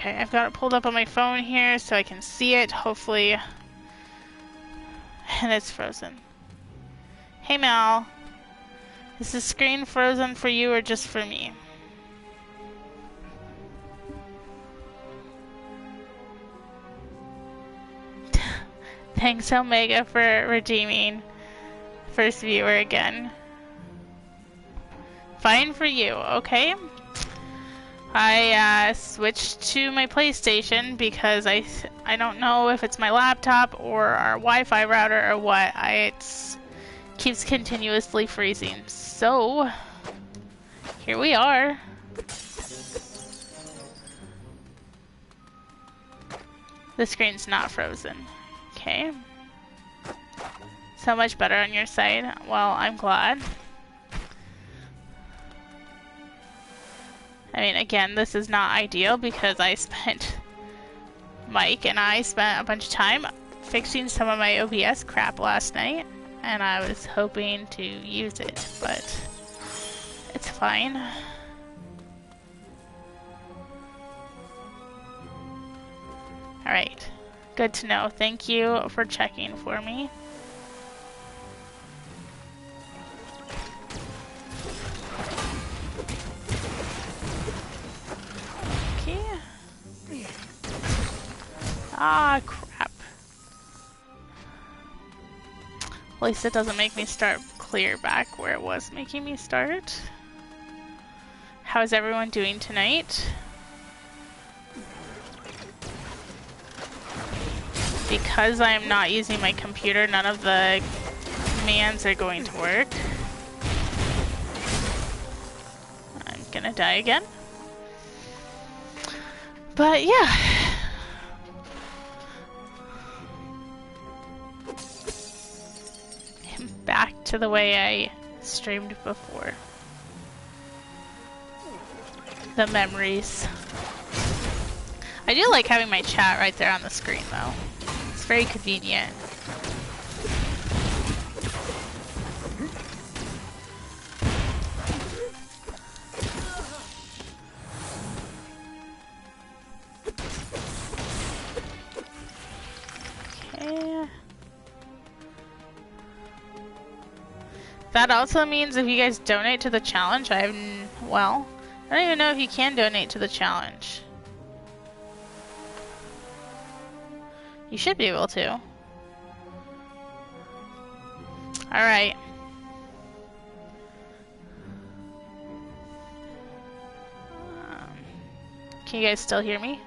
Okay, I've got it pulled up on my phone here so I can see it, hopefully. And it's frozen. Hey Mal, is the screen frozen for you or just for me? Thanks Omega for redeeming first viewer again. Fine for you, okay. I switched to my PlayStation because I don't know if it's my laptop or our Wi-Fi router or what. It keeps continuously freezing. So here we are. The screen's not frozen. Okay. So much better on your side. Well, I'm glad. I mean, again, this is not ideal because Mike and I spent a bunch of time fixing some of my OBS crap last night, and I was hoping to use it, but it's fine. Alright, good to know. Thank you for checking for me. Ah, crap. At least it doesn't make me start clear back where it was making me start. How's everyone doing tonight? Because I am not using my computer, none of the commands are going to work. I'm gonna die again. But yeah. Back to the way I streamed before. The memories. I do like having my chat right there on the screen though. It's very convenient. Okay. That also means if you guys donate to the challenge, well, I don't even know if you can donate to the challenge. You should be able to. Alright. Can you guys still hear me?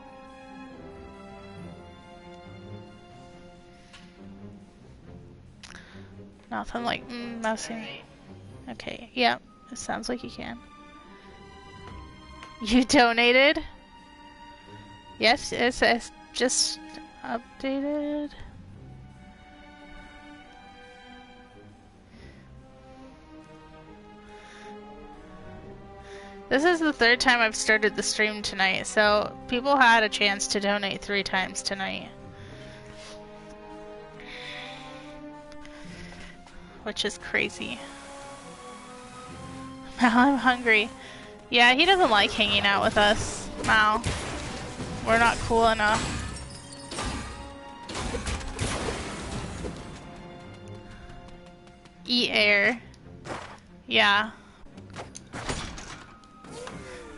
Nothing like mousing. Okay, yep, it sounds like you can. You donated? Yes, it's just updated. This is the third time I've started the stream tonight, so people had a chance to donate 3 times tonight. Which is crazy. Mal, I'm hungry. Yeah, he doesn't like hanging out with us, Mal. We're not cool enough. Eat air. Yeah.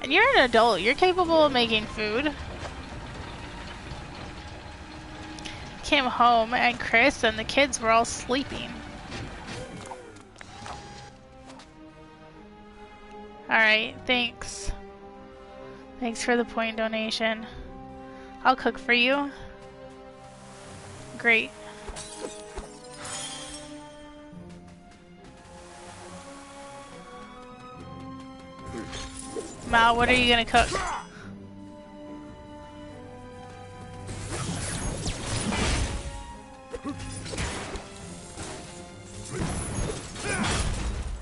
And you're an adult. You're capable of making food. Came home and Chris and the kids were all sleeping. Alright, thanks. Thanks for the point donation. I'll cook for you. Great. Mal, what are you gonna cook?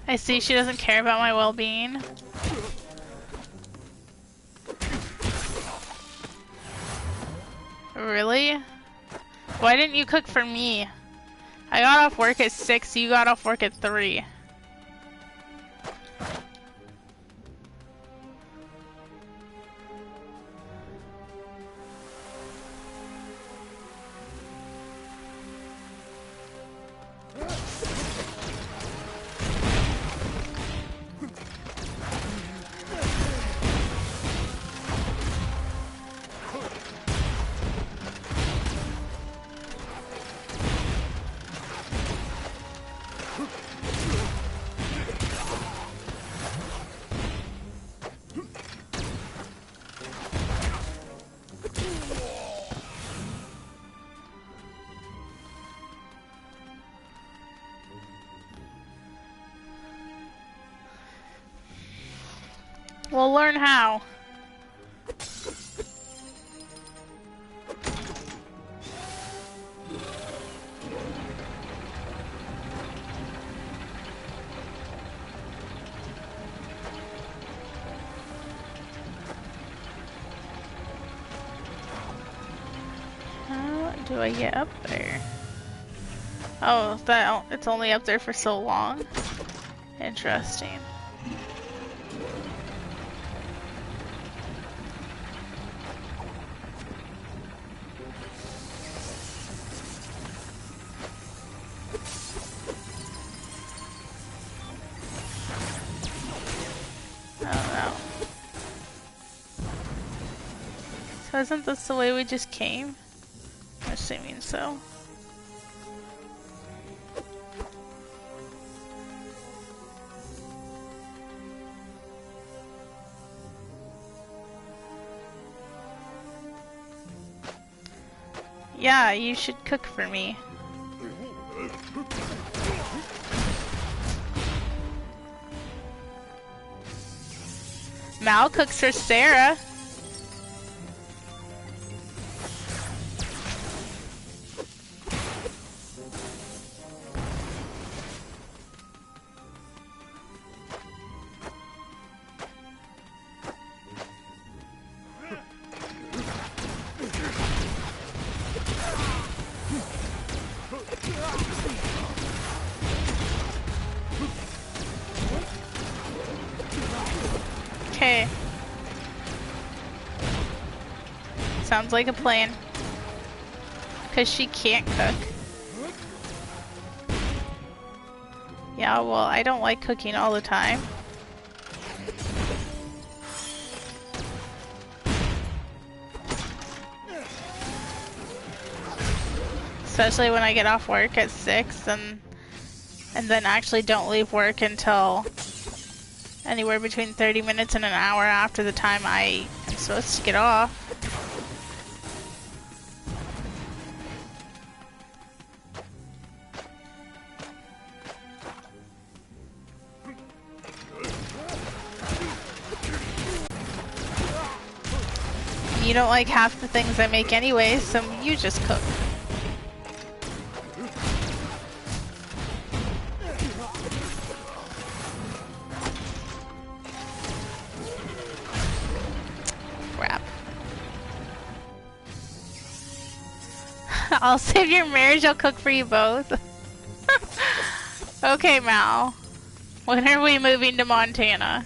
I see she doesn't care about my well-being. Really? Why didn't you cook for me? I got off work at 6, you got off work at 3. We'll learn how. How do I get up there? Oh, it's only up there for so long. Interesting. So isn't this the way we just came? I'm assuming so. Yeah, you should cook for me. Mal cooks for Sarah. Okay. Sounds like a plan. 'Cause she can't cook. Yeah, well, I don't like cooking all the time. Especially when I get off work at 6 and then actually don't leave work until anywhere between 30 minutes and an hour after the time I am supposed to get off. You don't like half the things I make anyway, so you just cook. Crap. I'll save your marriage, I'll cook for you both. Okay, Mal. When are we moving to Montana?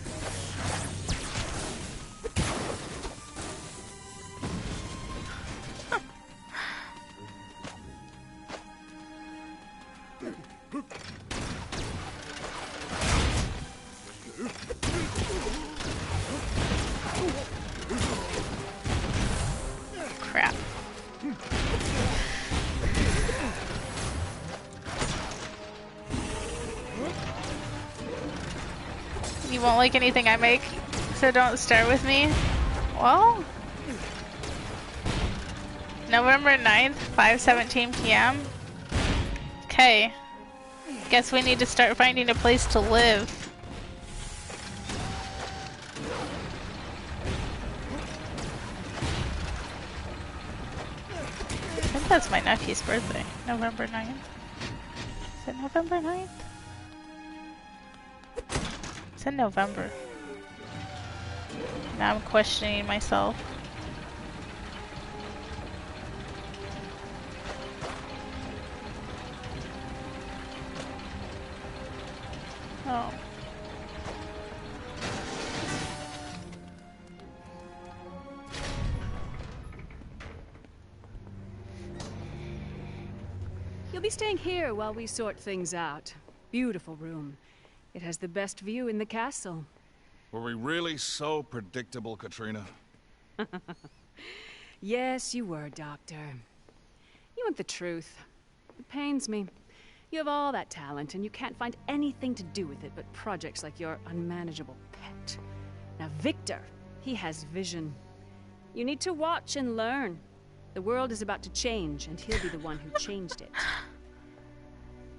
Crap. You won't like anything I make, so don't start with me? Well, November 9th, 5:17 p.m. Okay. Guess we need to start finding a place to live. I think that's my nephew's birthday. November 9th. Is it November 9th? It's in November. Now I'm questioning myself. Oh. You'll be staying here while we sort things out. Beautiful room. It has the best view in the castle. Were we really so predictable, Katrina? Yes, you were, Doctor. You want the truth. It pains me. You have all that talent, and you can't find anything to do with it but projects like your unmanageable pet. Now, Victor, he has vision. You need to watch and learn. The world is about to change, and he'll be the one who changed it.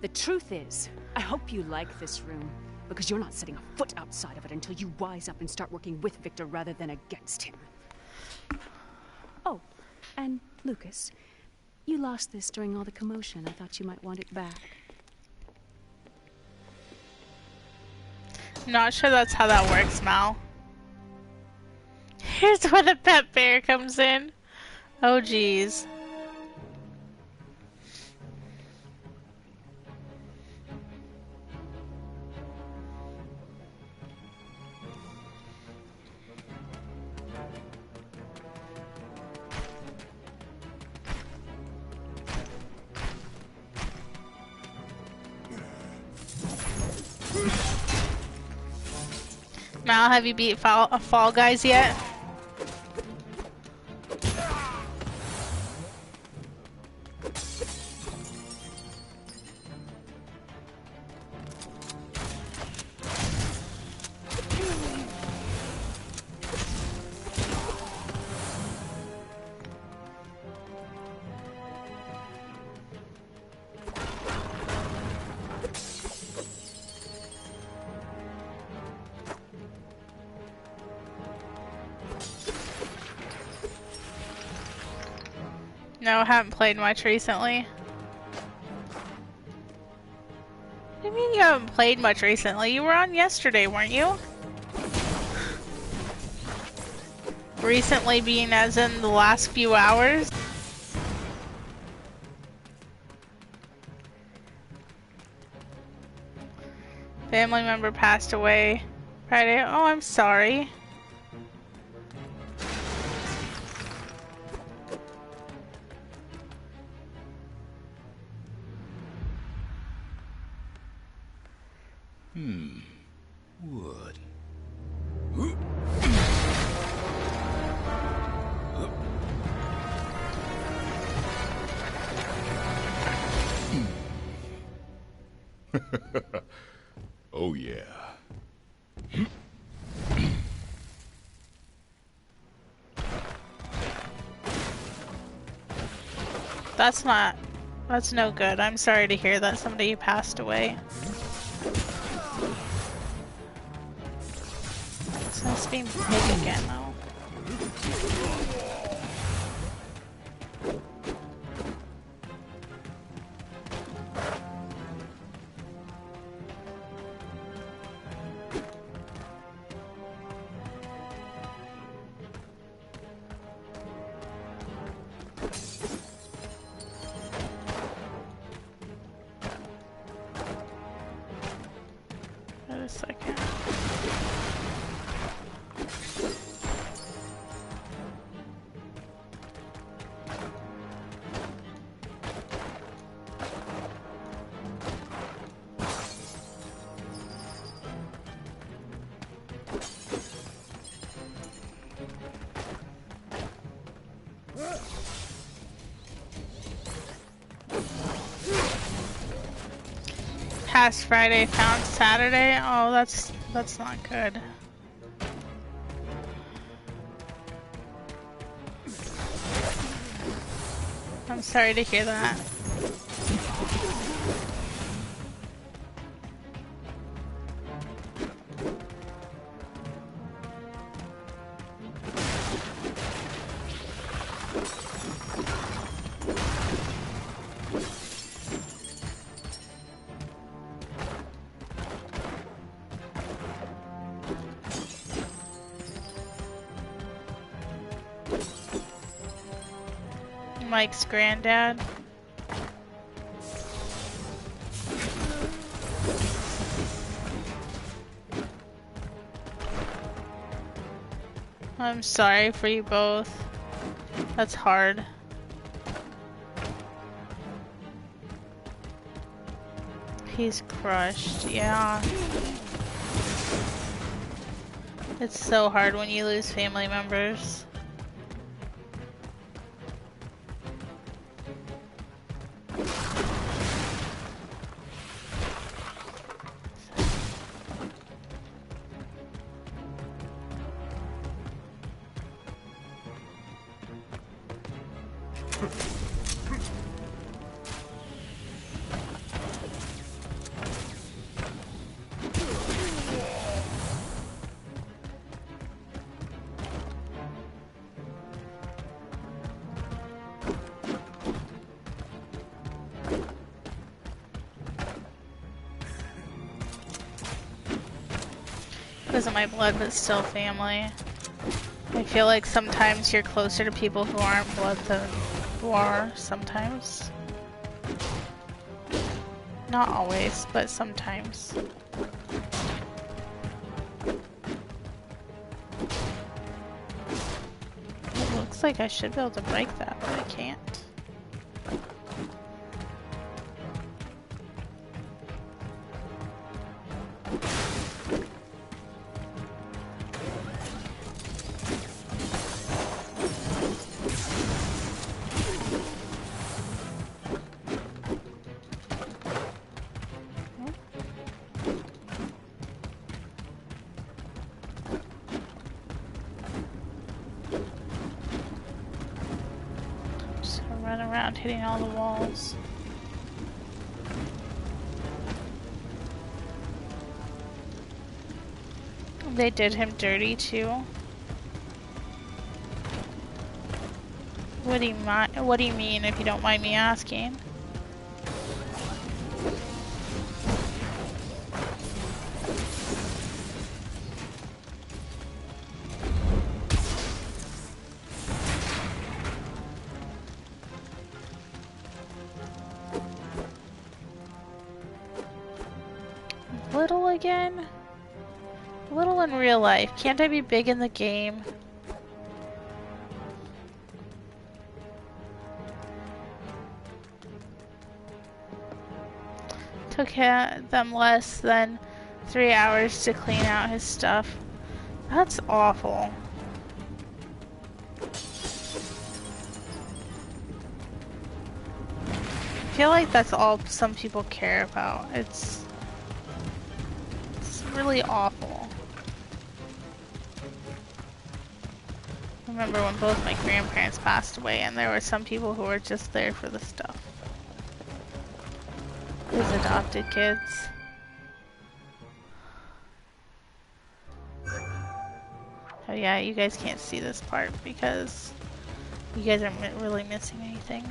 The truth is, I hope you like this room. because you're not setting a foot outside of it until you wise up and start working with Victor rather than against him. Oh, and Lucas, you lost this during all the commotion. I thought you might want it back. I'm not sure that's how that works, Mal. Here's where the pet bear comes in. Oh, geez. Mal, have you beat Fall Guys yet? No, I haven't played much recently. What do you mean you haven't played much recently? You were on yesterday, weren't you? Recently being as in the last few hours? Family member passed away Friday. Oh, I'm sorry. Wood. Oh, yeah. That's no good. I'm sorry to hear that somebody passed away. So it's being big again though. Wait a second. Past Friday, found Saturday. Oh, that's not good. I'm sorry to hear that. Mike's granddad. I'm sorry for you both. That's hard. He's crushed, yeah. It's so hard when you lose family members. isn't my blood, but still family. I feel like sometimes you're closer to people who aren't blood than who are, sometimes. Not always, but sometimes. It looks like I should be able to break that, but I can't. Run around hitting all the walls. They did him dirty too. What do you mean, if you don't mind me asking? Little again? Little in real life. Can't I be big in the game? Took them less than 3 hours to clean out his stuff. That's awful. I feel like that's all some people care about. It's really awful. I remember when both my grandparents passed away and there were some people who were just there for the stuff. His adopted kids. Oh yeah, you guys can't see this part because you guys aren't really missing anything.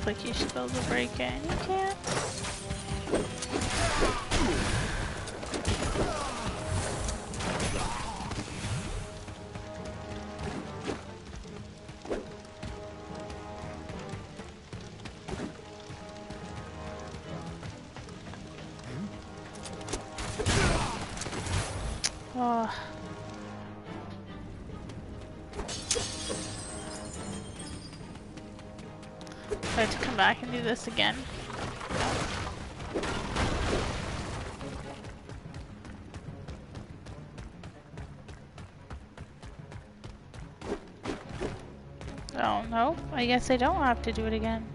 Like you should be able to break it, and you can't. Oh. I have to come back and do this again. Oh no, I guess I don't have to do it again.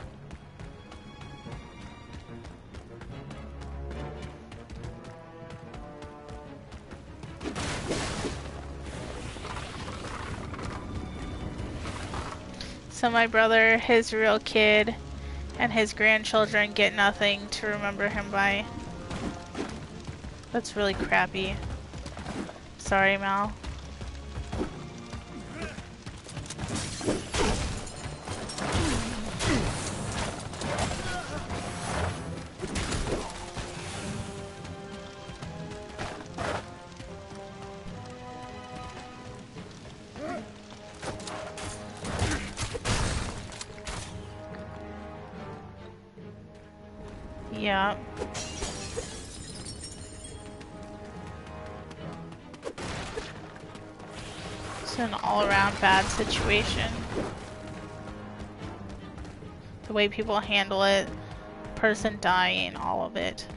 So my brother, his real kid, and his grandchildren get nothing to remember him by. That's really crappy. Sorry, Mal. Yeah. It's an all-around bad situation. The way people handle it, person dying, all of it.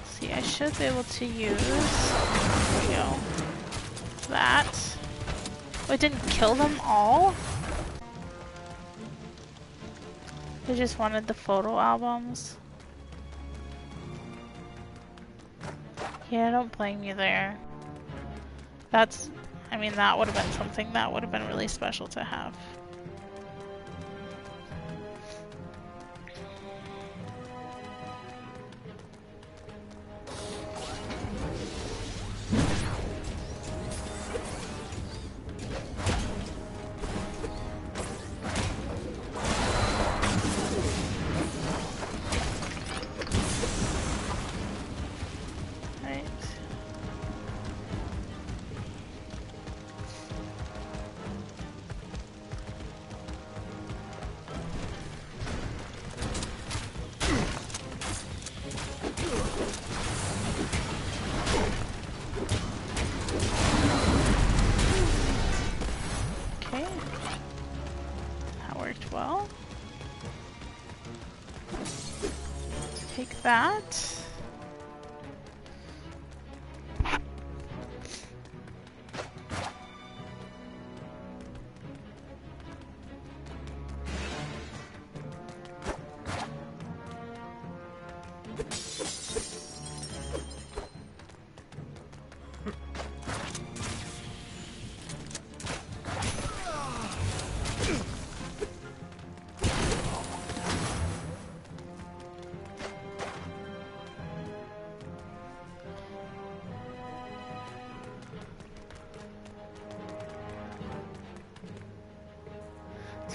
See, I should be able to use, there we go, that. Oh, it didn't kill them all? They just wanted the photo albums. Yeah, don't blame you there. That's, I mean, that would have been something that would have been really special to have. That.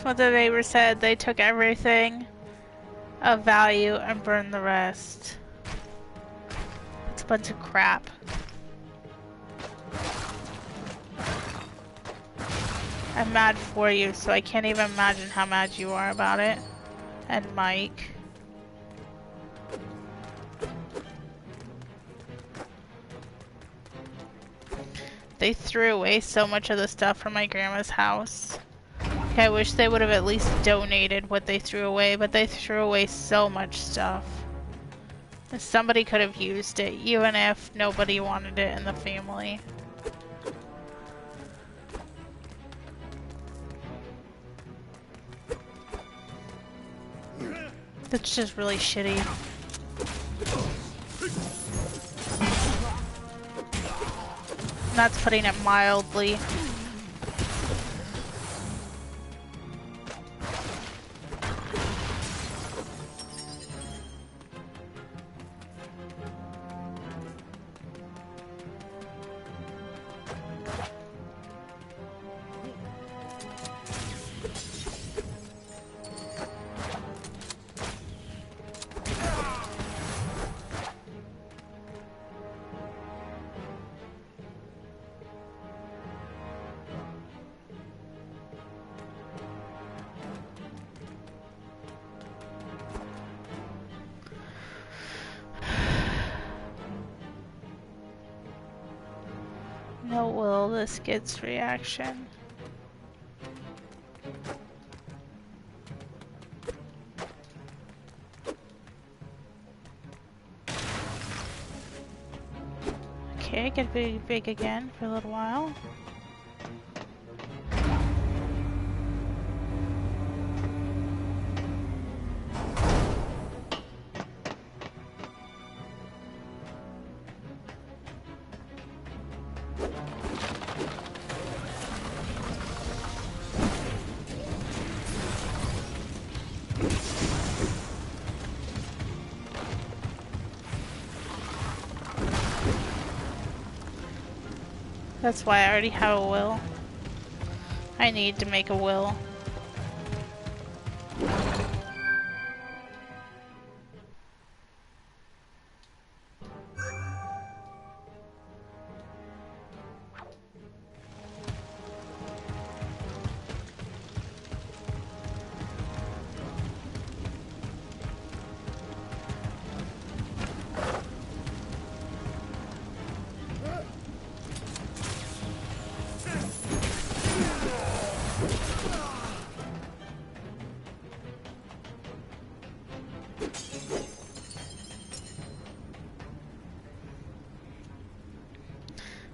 What the neighbor said, they took everything of value and burned the rest. It's a bunch of crap. I'm mad for you, so I can't even imagine how mad you are about it. And Mike. They threw away so much of the stuff from my grandma's house. I wish they would have at least donated what they threw away, but they threw away so much stuff. Somebody could have used it, even if nobody wanted it in the family. That's just really shitty. That's putting it mildly. No will, this gets reaction. Okay, get big again for a little while. That's why I already have a will. I need to make a will.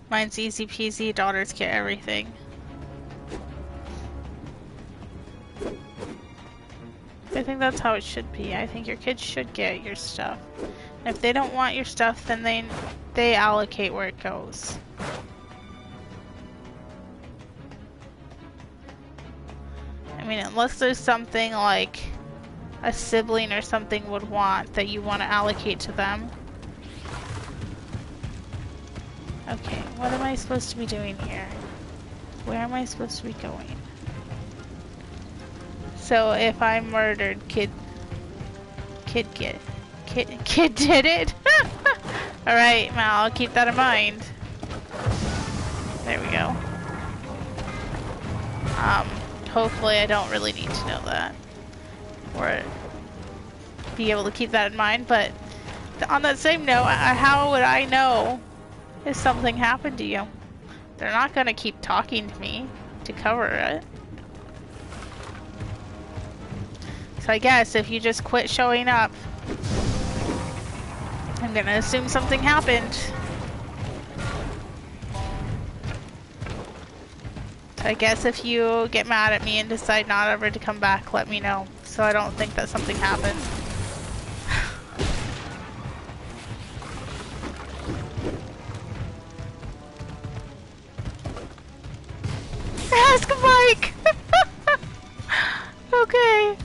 Mine's easy peasy, daughters get everything. I think that's how it should be. I think your kids should get your stuff. And if they don't want your stuff, then they allocate where it goes. I mean, unless there's something like a sibling or something would want that you want to allocate to them. Okay, what am I supposed to be doing here? Where am I supposed to be going? So if I murdered kid did it? Alright, Mal, I'll keep that in mind. There we go. Hopefully I don't really need to know that. Or be able to keep that in mind, but on that same note, how would I know if something happened to you? They're not gonna keep talking to me to cover it. So I guess if you just quit showing up, I'm gonna assume something happened. So I guess if you get mad at me and decide not ever to come back, let me know, so I don't think that something happened. Ask Mike! Okay.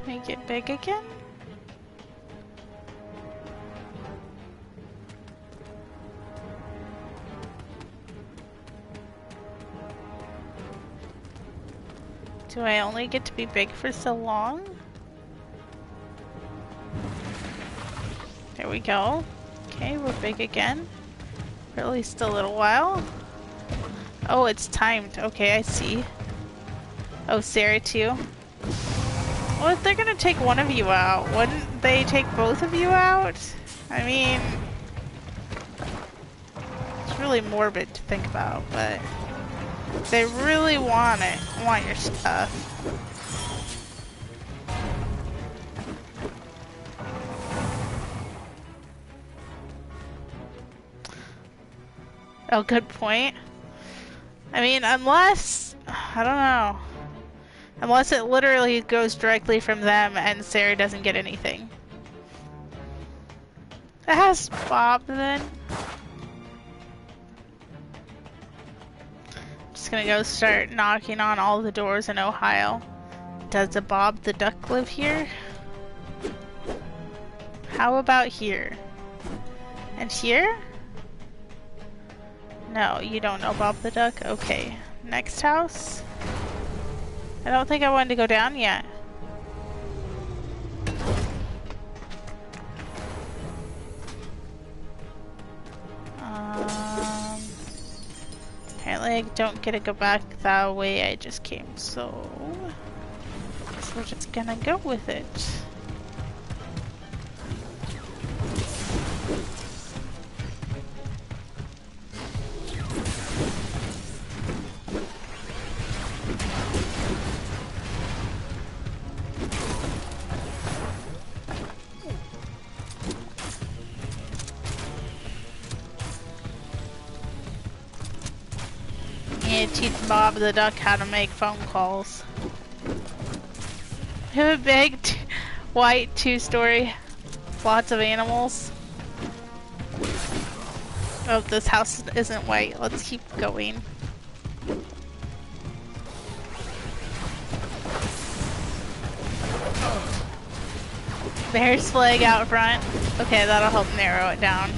Can I get big again? Do I only get to be big for so long? There we go. Okay, we're big again. For at least a little while. Oh, it's timed. Okay, I see. Oh, Sarah too. Well, if they're gonna take one of you out, wouldn't they take both of you out? I mean, it's really morbid to think about, but if they really want your stuff. Oh, good point. I mean, unless, I don't know. Unless it literally goes directly from them and Sarah doesn't get anything. Ask Bob then. Just gonna go start knocking on all the doors in Ohio. Does a Bob the Duck live here? How about here? And here? No, you don't know Bob the Duck? Okay. Next house? I don't think I wanted to go down yet. Apparently I don't get to go back that way I just came, so we're just gonna go with it. Teach Bob the Duck how to make phone calls. We have a big white two-story, lots of animals. Oh, this house isn't white. Let's keep going. Bear's flag out front. Okay, that'll help narrow it down.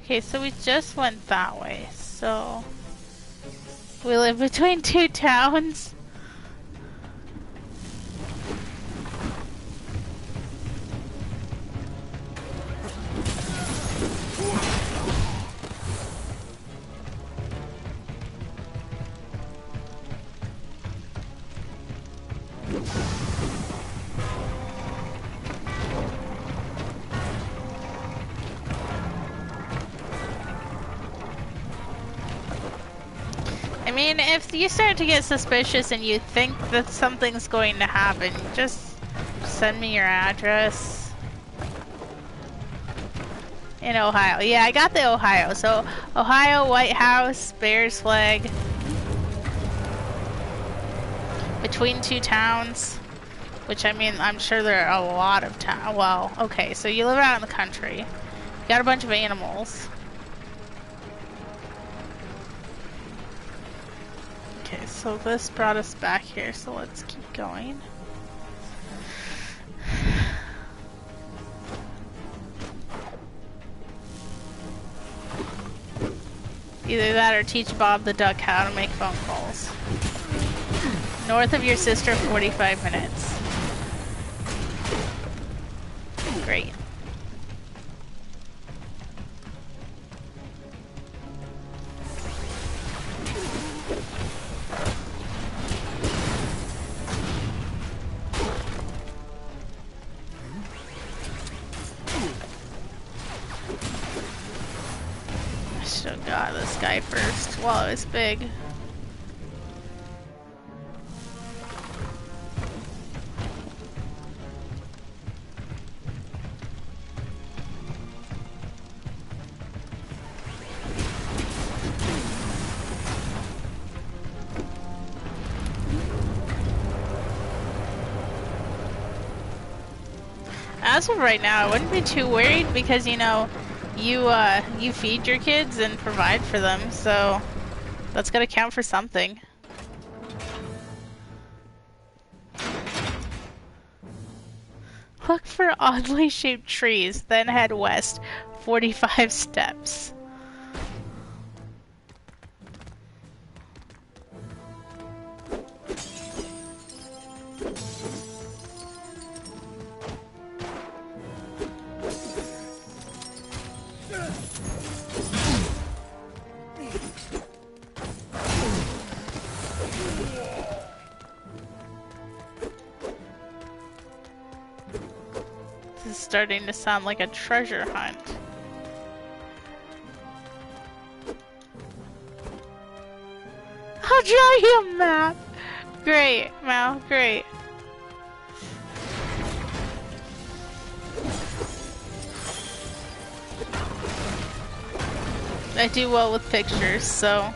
Okay, so we just went that way, so we live between two towns. I mean, if you start to get suspicious and you think that something's going to happen, just send me your address. In Ohio. Yeah, I got the Ohio. So, Ohio, White House, Bears flag. Between two towns. Which, I mean, I'm sure there are a lot of towns. Well, okay, so you live out in the country. You got a bunch of animals. Okay, so this brought us back here, so let's keep going. Either that or teach Bob the Duck how to make phone calls. North of your sister, 45 minutes. Great. I should have got this guy first while it was big. As of right now, I wouldn't be too worried because, you know, you feed your kids and provide for them, so that's gotta count for something. Look for oddly shaped trees, then head west, 45 steps. This is starting to sound like a treasure hunt. I'll draw you a map! Great, Mal, great. I do well with pictures, so...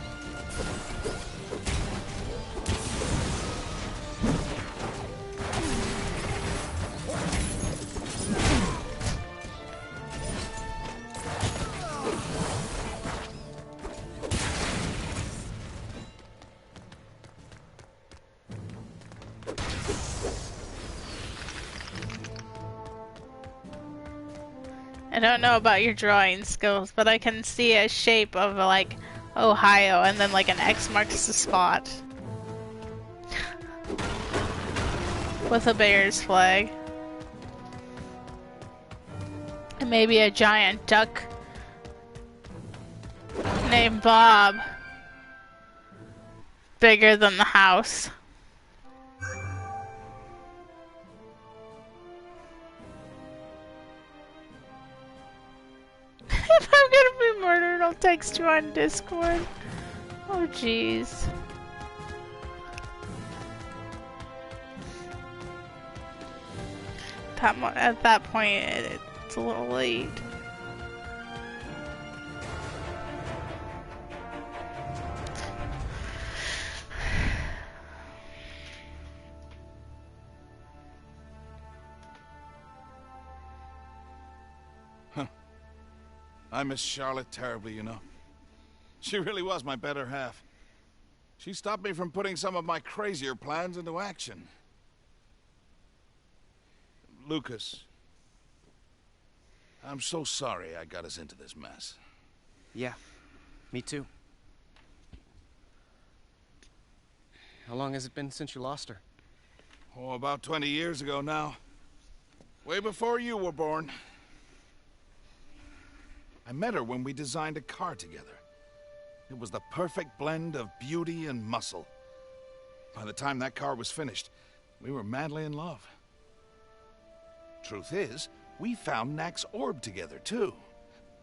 I don't know about your drawing skills, but I can see a shape of like Ohio and then like an X marks the spot. With a Bears flag. And maybe a giant duck named Bob. Bigger than the house. If I'm gonna be murdered, I'll text you on Discord. Oh jeez. At that point, it's a little late. I miss Charlotte terribly, you know. She really was my better half. She stopped me from putting some of my crazier plans into action. Lucas, I'm so sorry I got us into this mess. Yeah, me too. How long has it been since you lost her? Oh, about 20 years ago now. Way before you were born. I met her when we designed a car together. It was the perfect blend of beauty and muscle. By the time that car was finished, we were madly in love. Truth is, we found Knack's orb together, too.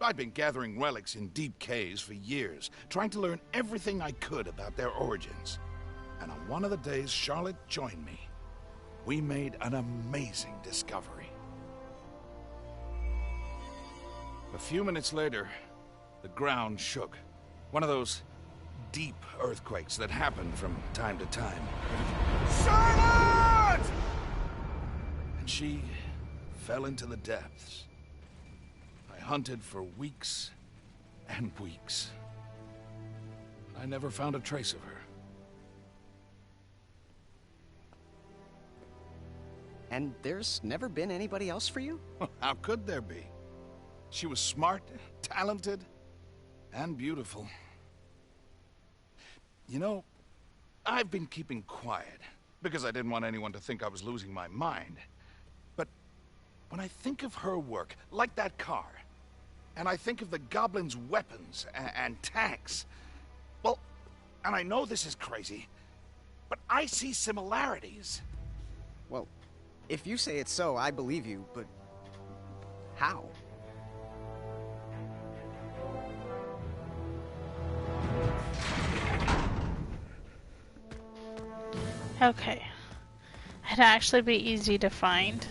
I'd been gathering relics in deep caves for years, trying to learn everything I could about their origins. And on one of the days Charlotte joined me, we made an amazing discovery. A few minutes later, the ground shook. One of those deep earthquakes that happen from time to time. Charlotte! And she fell into the depths. I hunted for weeks and weeks. I never found a trace of her. And there's never been anybody else for you? How could there be? She was smart, talented, and beautiful. You know, I've been keeping quiet because I didn't want anyone to think I was losing my mind. But when I think of her work, like that car, and I think of the goblins' weapons and tanks, well, and I know this is crazy, but I see similarities. Well, if you say it's so, I believe you, but how? Okay. It'd actually be easy to find.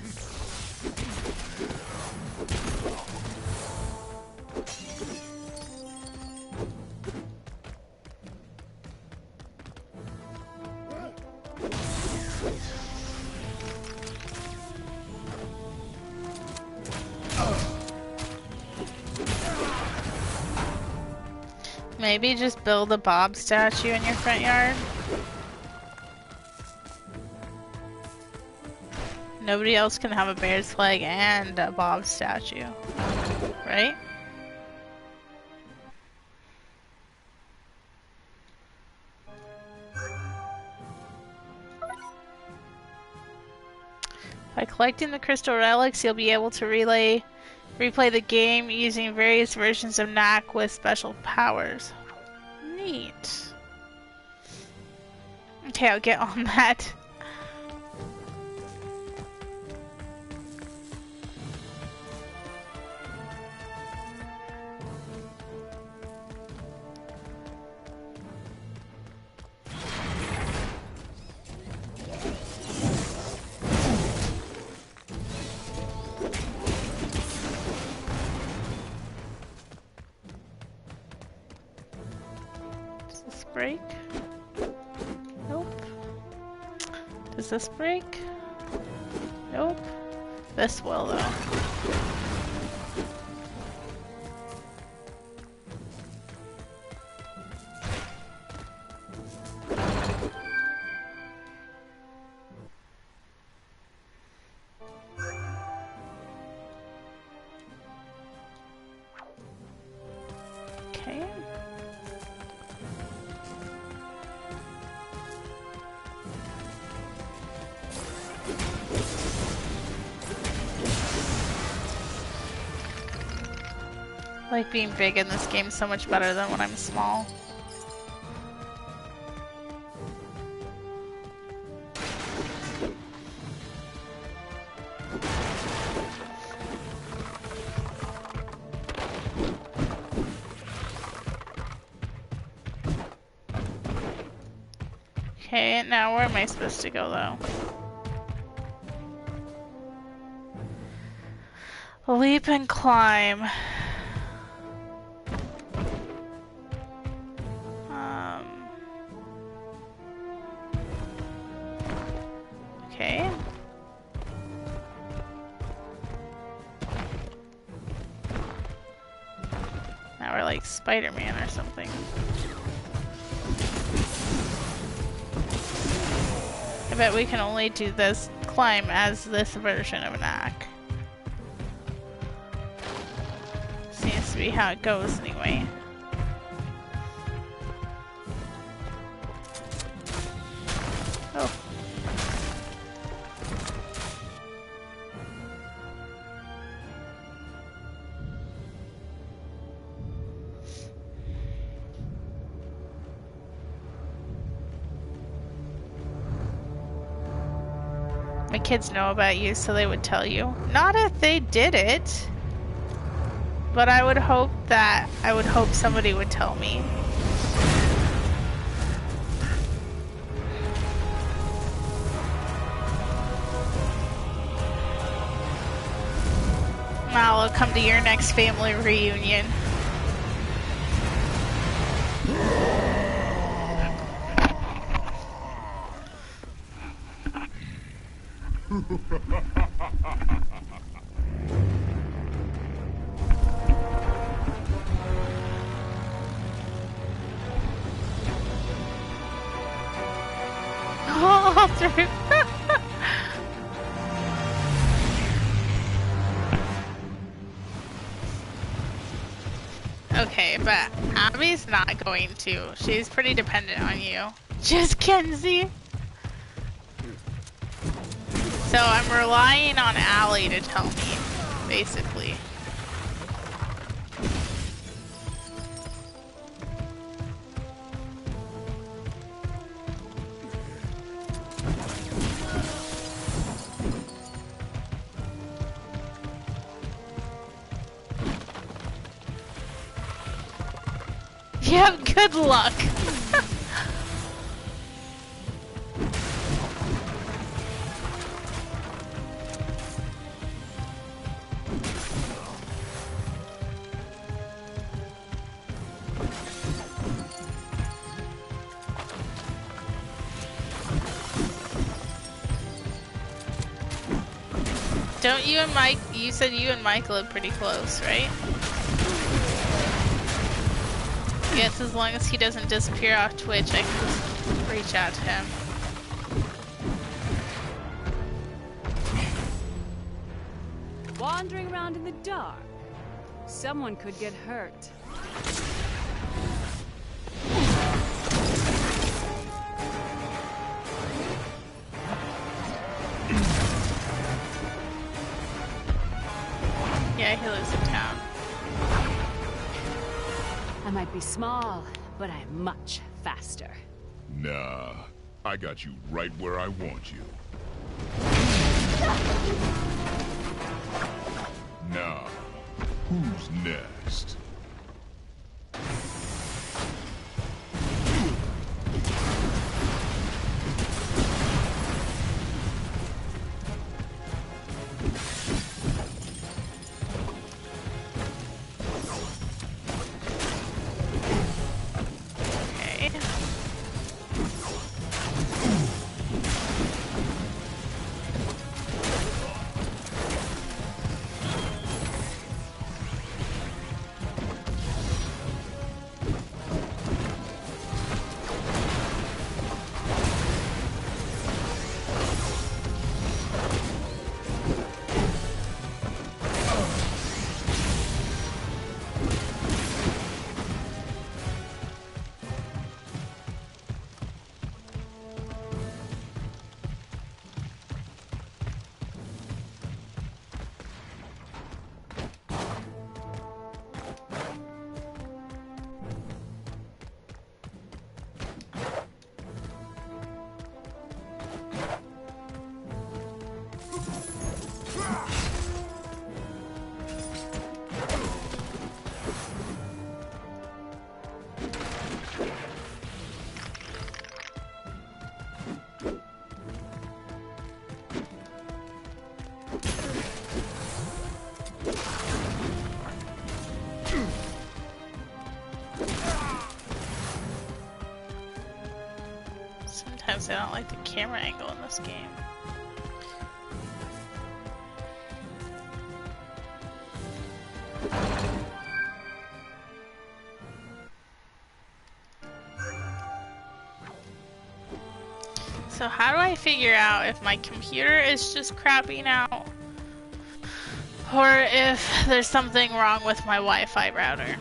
Maybe just build a Bob statue in your front yard. Nobody else can have a bear's flag and a Bob statue, right? By collecting the crystal relics, you'll be able to replay the game using various versions of Knack with special powers. Neat. Okay, I'll get on that. Break? Nope. Does this break? Nope. This will though. Okay. I like being big in this game so much better than when I'm small. Okay, now where am I supposed to go though? Leap and climb. Okay. Now we're like Spider-Man or something. I bet we can only do this climb as this version of Knack. Seems to be how it goes anyway. My kids know about you, so they would tell you. Not if they did it. But I would hope somebody would tell me. I'll come to your next family reunion. All through. Okay, but Abby's not going to. She's pretty dependent on you. Just Kenzie. So I'm relying on Allie to tell me, basically. Yep, good luck. Don't you and Mike, you said you and Mike live pretty close, right? Yes, as long as he doesn't disappear off Twitch, I can just reach out to him. Wandering around in the dark. Someone could get hurt. Yeah, he lives in town. I might be small, but I'm much faster. Nah, I got you right where I want you. Now, who's next? Sometimes I don't like the camera angle in this game. So how do I figure out if my computer is just crapping out or if there's something wrong with my Wi-Fi router?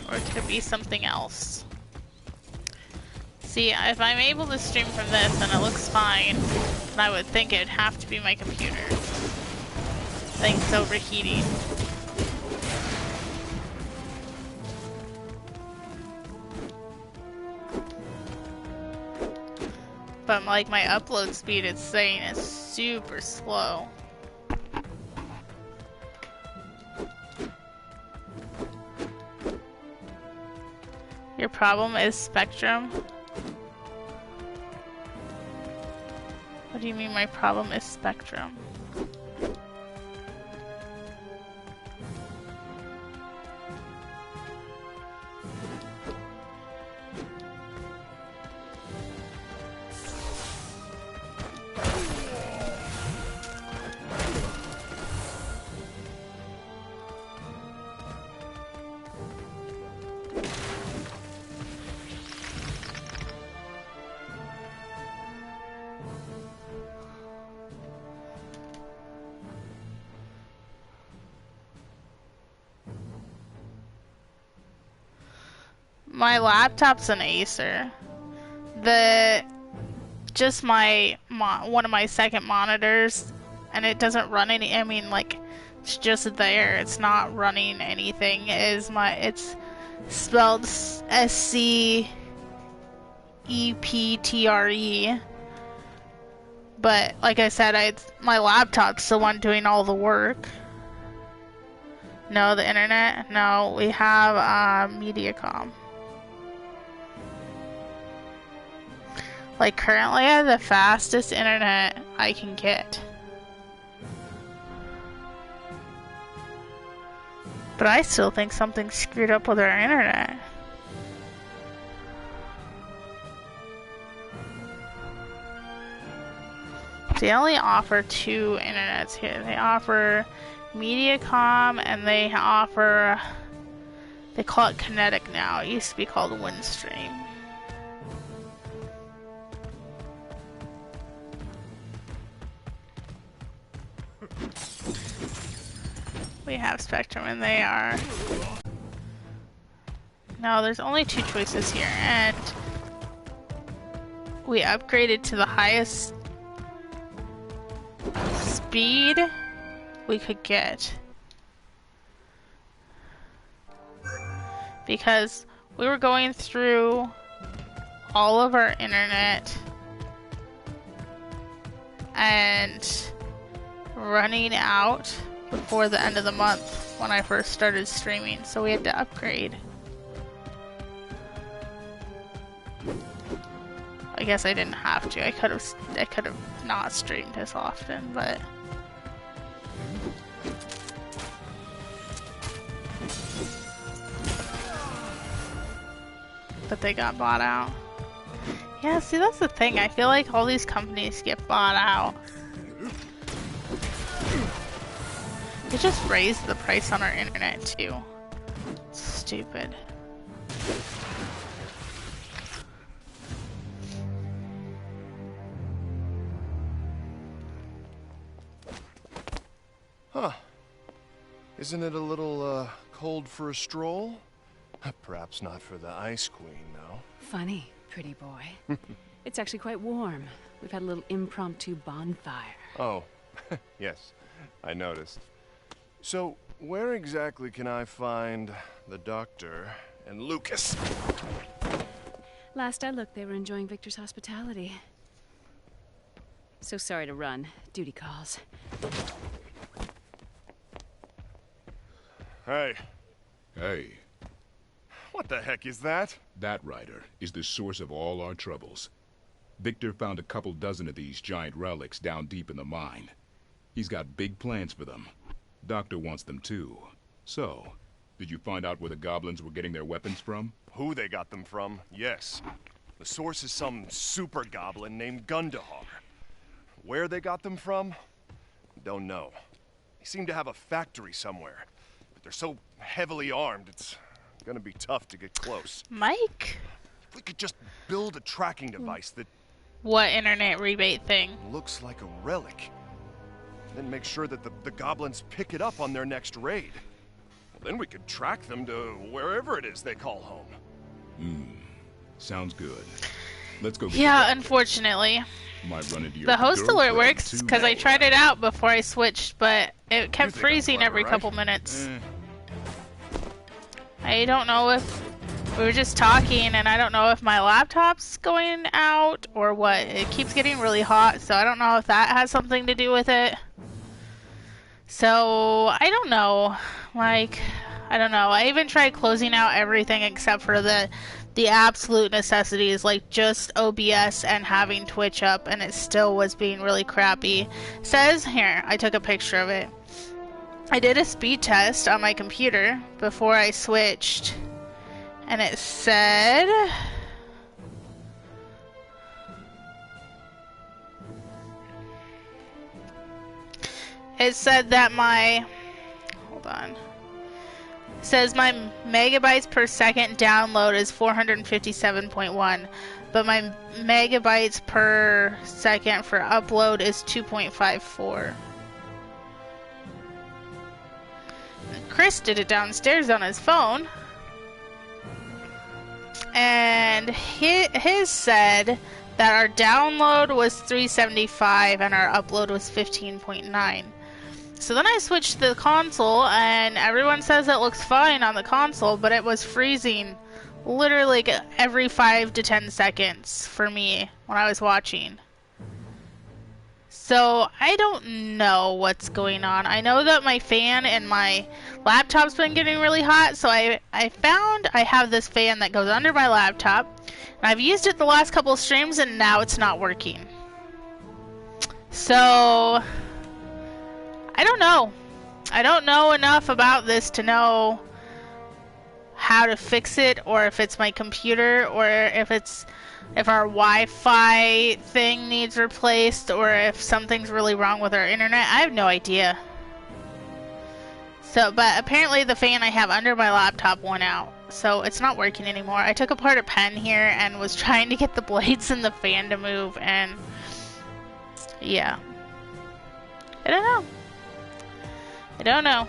Or it could be something else. See, if I'm able to stream from this and it looks fine, then I would think it'd have to be my computer. Things overheating. But like my upload speed, it's saying is super slow. Your problem is Spectrum? What do you mean my problem is Spectrum? My laptop's an Acer. Just one of my second monitors, and it doesn't run any. I mean, like, it's just there. It's not running anything. It's spelled SCEPTRE. But like I said, my laptop's the one doing all the work. No, the internet. No, we have Mediacom. Like, currently I have the fastest internet I can get. But I still think something's screwed up with our internet. They only offer 2 internets here. They offer Mediacom and they call it Kinetic now. It used to be called Windstream. We have Spectrum and they are... No, there's only 2 choices here, and we upgraded to the highest speed we could get. Because we were going through all of our internet and running out before the end of the month when I first started streaming, so we had to upgrade. I guess I didn't have to. I could have not streamed as often, but they got bought out. Yeah, see, that's the thing. I feel like all these companies get bought out. They just raised the price on our internet too. Stupid. Huh. Isn't it a little, cold for a stroll? Perhaps not for the Ice Queen, though. Funny, pretty boy. It's actually quite warm. We've had a little impromptu bonfire. Oh, yes, I noticed. So, where exactly can I find the Doctor and Lucas? Last I looked, they were enjoying Victor's hospitality. So sorry to run. Duty calls. Hey. Hey, What the heck is that? that rider is the source of all our troubles. Victor found a couple dozen of these giant relics down deep in the mine. He's got big plans for them. Doctor wants them too. So, did you find out where the goblins were getting their weapons from? Who they got them from, yes. The source is some super goblin named Gundahar. Where they got them from? Don't know. They seem to have a factory somewhere. But they're so heavily armed, it's gonna be tough to get close. Mike? If we could just build a tracking device that What internet rebate thing? looks like a relic. Then make sure that the goblins pick it up on their next raid. Well, then we could track them to wherever it is they call home. Sounds good. Let's go get Yeah, the doctor. unfortunately. Might run into your The host alert girlfriend, works too. because I tried it out before I switched, but it kept think I'm freezing clever, every right? couple minutes. I don't know if we were just talking, and I don't know if my laptop's going out or what. It keeps getting really hot, so I don't know if that has something to do with it. So, I don't know. Like, I don't know. I even tried closing out everything except for the absolute necessities, like just OBS and having Twitch up, and it still was being really crappy. It says here, I took a picture of it. I did a speed test on my computer before I switched, and it said that my, hold on. It says my megabytes per second download is 457.1, but my megabytes per second for upload is 2.54. Chris did it downstairs on his phone, and his said that our download was 375 and our upload was 15.9. So then I switched to the console, and everyone says it looks fine on the console, but it was freezing literally like every 5 to 10 seconds for me when I was watching. So I don't know what's going on. I know that my fan and my laptop's been getting really hot, so I found I have this fan that goes under my laptop, and I've used it the last couple of streams, and now it's not working. So I don't know. I don't know enough about this to know how to fix it, or if it's my computer, or if our Wi-Fi thing needs replaced, or if something's really wrong with our internet. I have no idea. So, but apparently the fan I have under my laptop went out, so it's not working anymore. I took apart a pen here and was trying to get the blades in the fan to move, and yeah. I don't know. I don't know.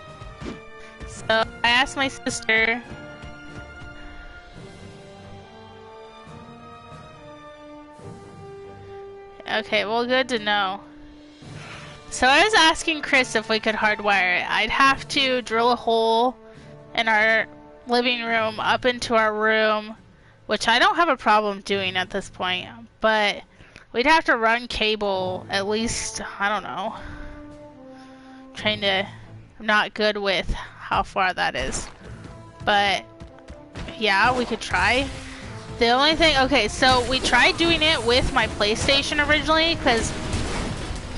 So I asked my sister. Okay, well, good to know. So I was asking Chris if we could hardwire it. I'd have to drill a hole in our living room up into our room, which I don't have a problem doing at this point, but we'd have to run cable at least, I don't know. I'm not good with how far that is. But yeah, we could try. The only thing, okay, so we tried doing it with my PlayStation originally, because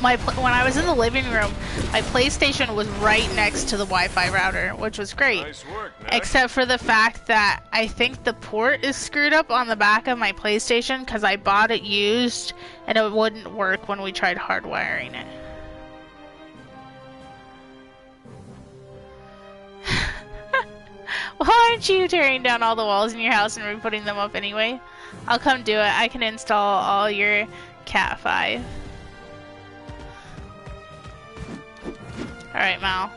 when I was in the living room, my PlayStation was right next to the Wi-Fi router, which was great. Nice work, Knack. Except for the fact that I think the port is screwed up on the back of my PlayStation, because I bought it used, and it wouldn't work when we tried hardwiring it. Why aren't you tearing down all the walls in your house and re-putting them up anyway? I'll come do it. I can install all your Cat 5. Alright, Mal.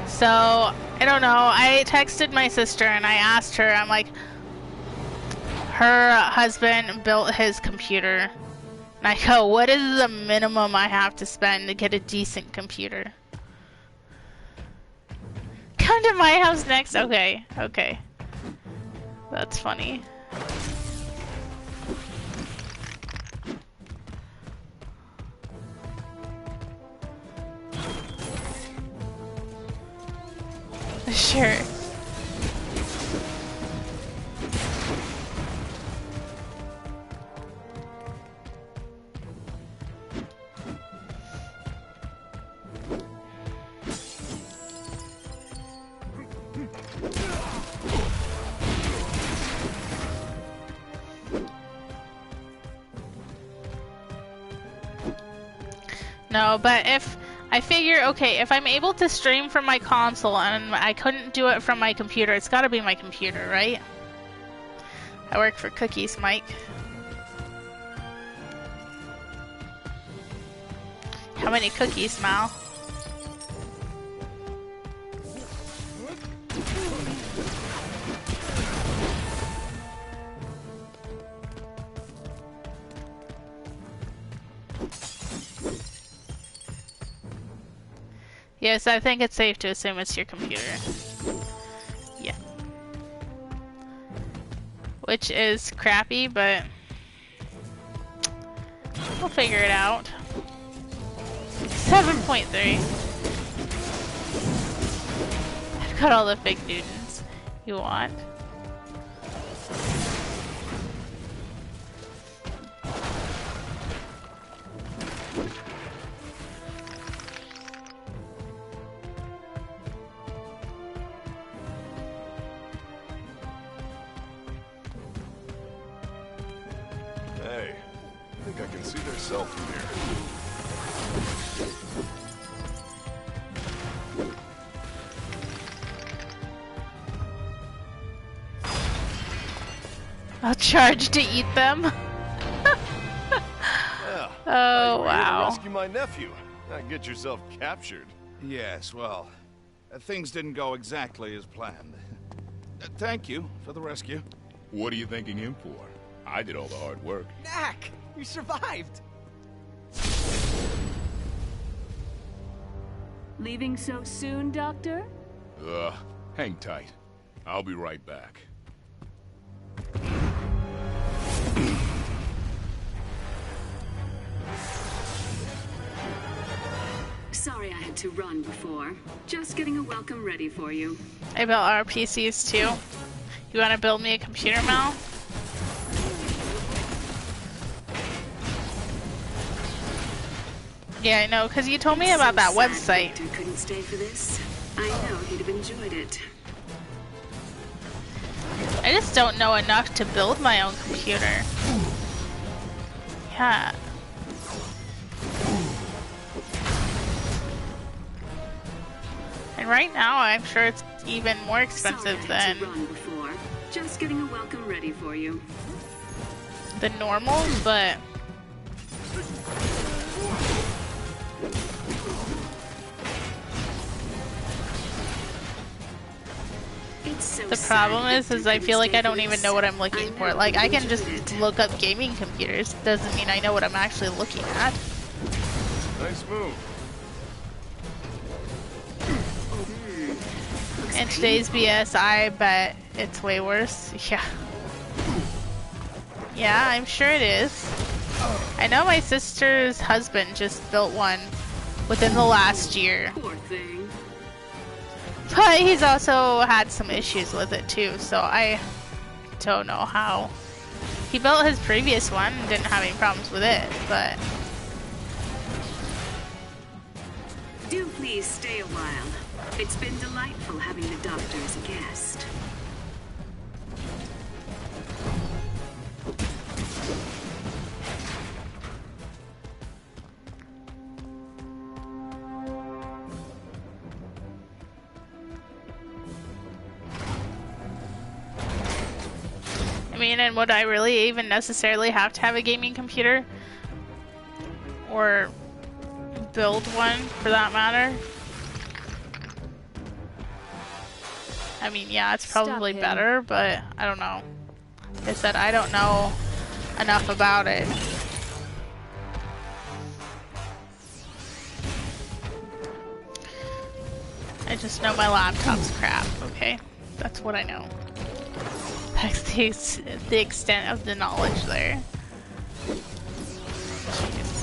So, I don't know. I texted my sister and I asked her, I'm like, her husband built his computer. And I go, what is the minimum I have to spend to get a decent computer? Come to my house next? Okay, okay. That's funny. Sure. No, but if I figure, okay, if I'm able to stream from my console and I couldn't do it from my computer, it's gotta be my computer, right? I work for Cookies, Mike. How many cookies, Mal? Yes, I think it's safe to assume it's your computer. which is crappy, but we'll figure it out. 7.3. I've got all the fig Newtons you want. Hey, I think I can see their cell from here. I'll charge to eat them. Yeah. Oh, Here to wow. rescue my nephew. Not get yourself captured. Yes, well, things didn't go exactly as planned. Thank you for the rescue. What are you thanking him for? I did all the hard work. Knack! You survived! Leaving so soon, Doctor? Hang tight. I'll be right back. Sorry I had to run before. Just getting a welcome ready for you. I built our PCs too. You want to build me a computer, Mel? Yeah, I know, because you told me about that website. Victor couldn't stay for this. I know he'd have enjoyed it. I just don't know enough to build my own computer. Yeah. And right now, I'm sure it's even more expensive Sorry I had than to run before. Just getting a welcome ready for you. the normals, but It's so the problem sad is Victor I feel like couldn't I stay don't for even this. know what I'm looking for. know Like, I he'd can have just enjoyed it. look up gaming computers. Doesn't mean I know what I'm actually looking at. Nice move. In today's BS, I bet it's way worse. Yeah. Yeah, I'm sure it is. I know my sister's husband just built one within the last year. Poor thing. But he's also had some issues with it too, so I don't know how. He built his previous one and didn't have any problems with it, but Do please stay a while. It's been delightful having the doctor as a guest. I mean, and would I really even necessarily have to have a gaming computer? Or build one, for that matter? I mean, yeah, it's probably him. better, but I don't know. Like I said, I don't know enough about it. I just know my laptop's crap, okay? That's what I know. That's the extent of the knowledge there. Jeez.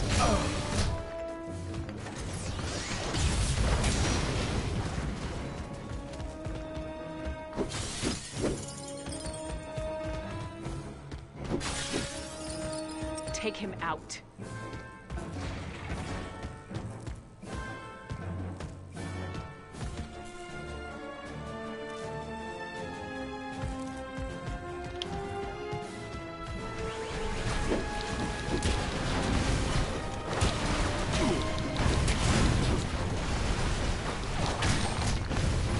Take him out.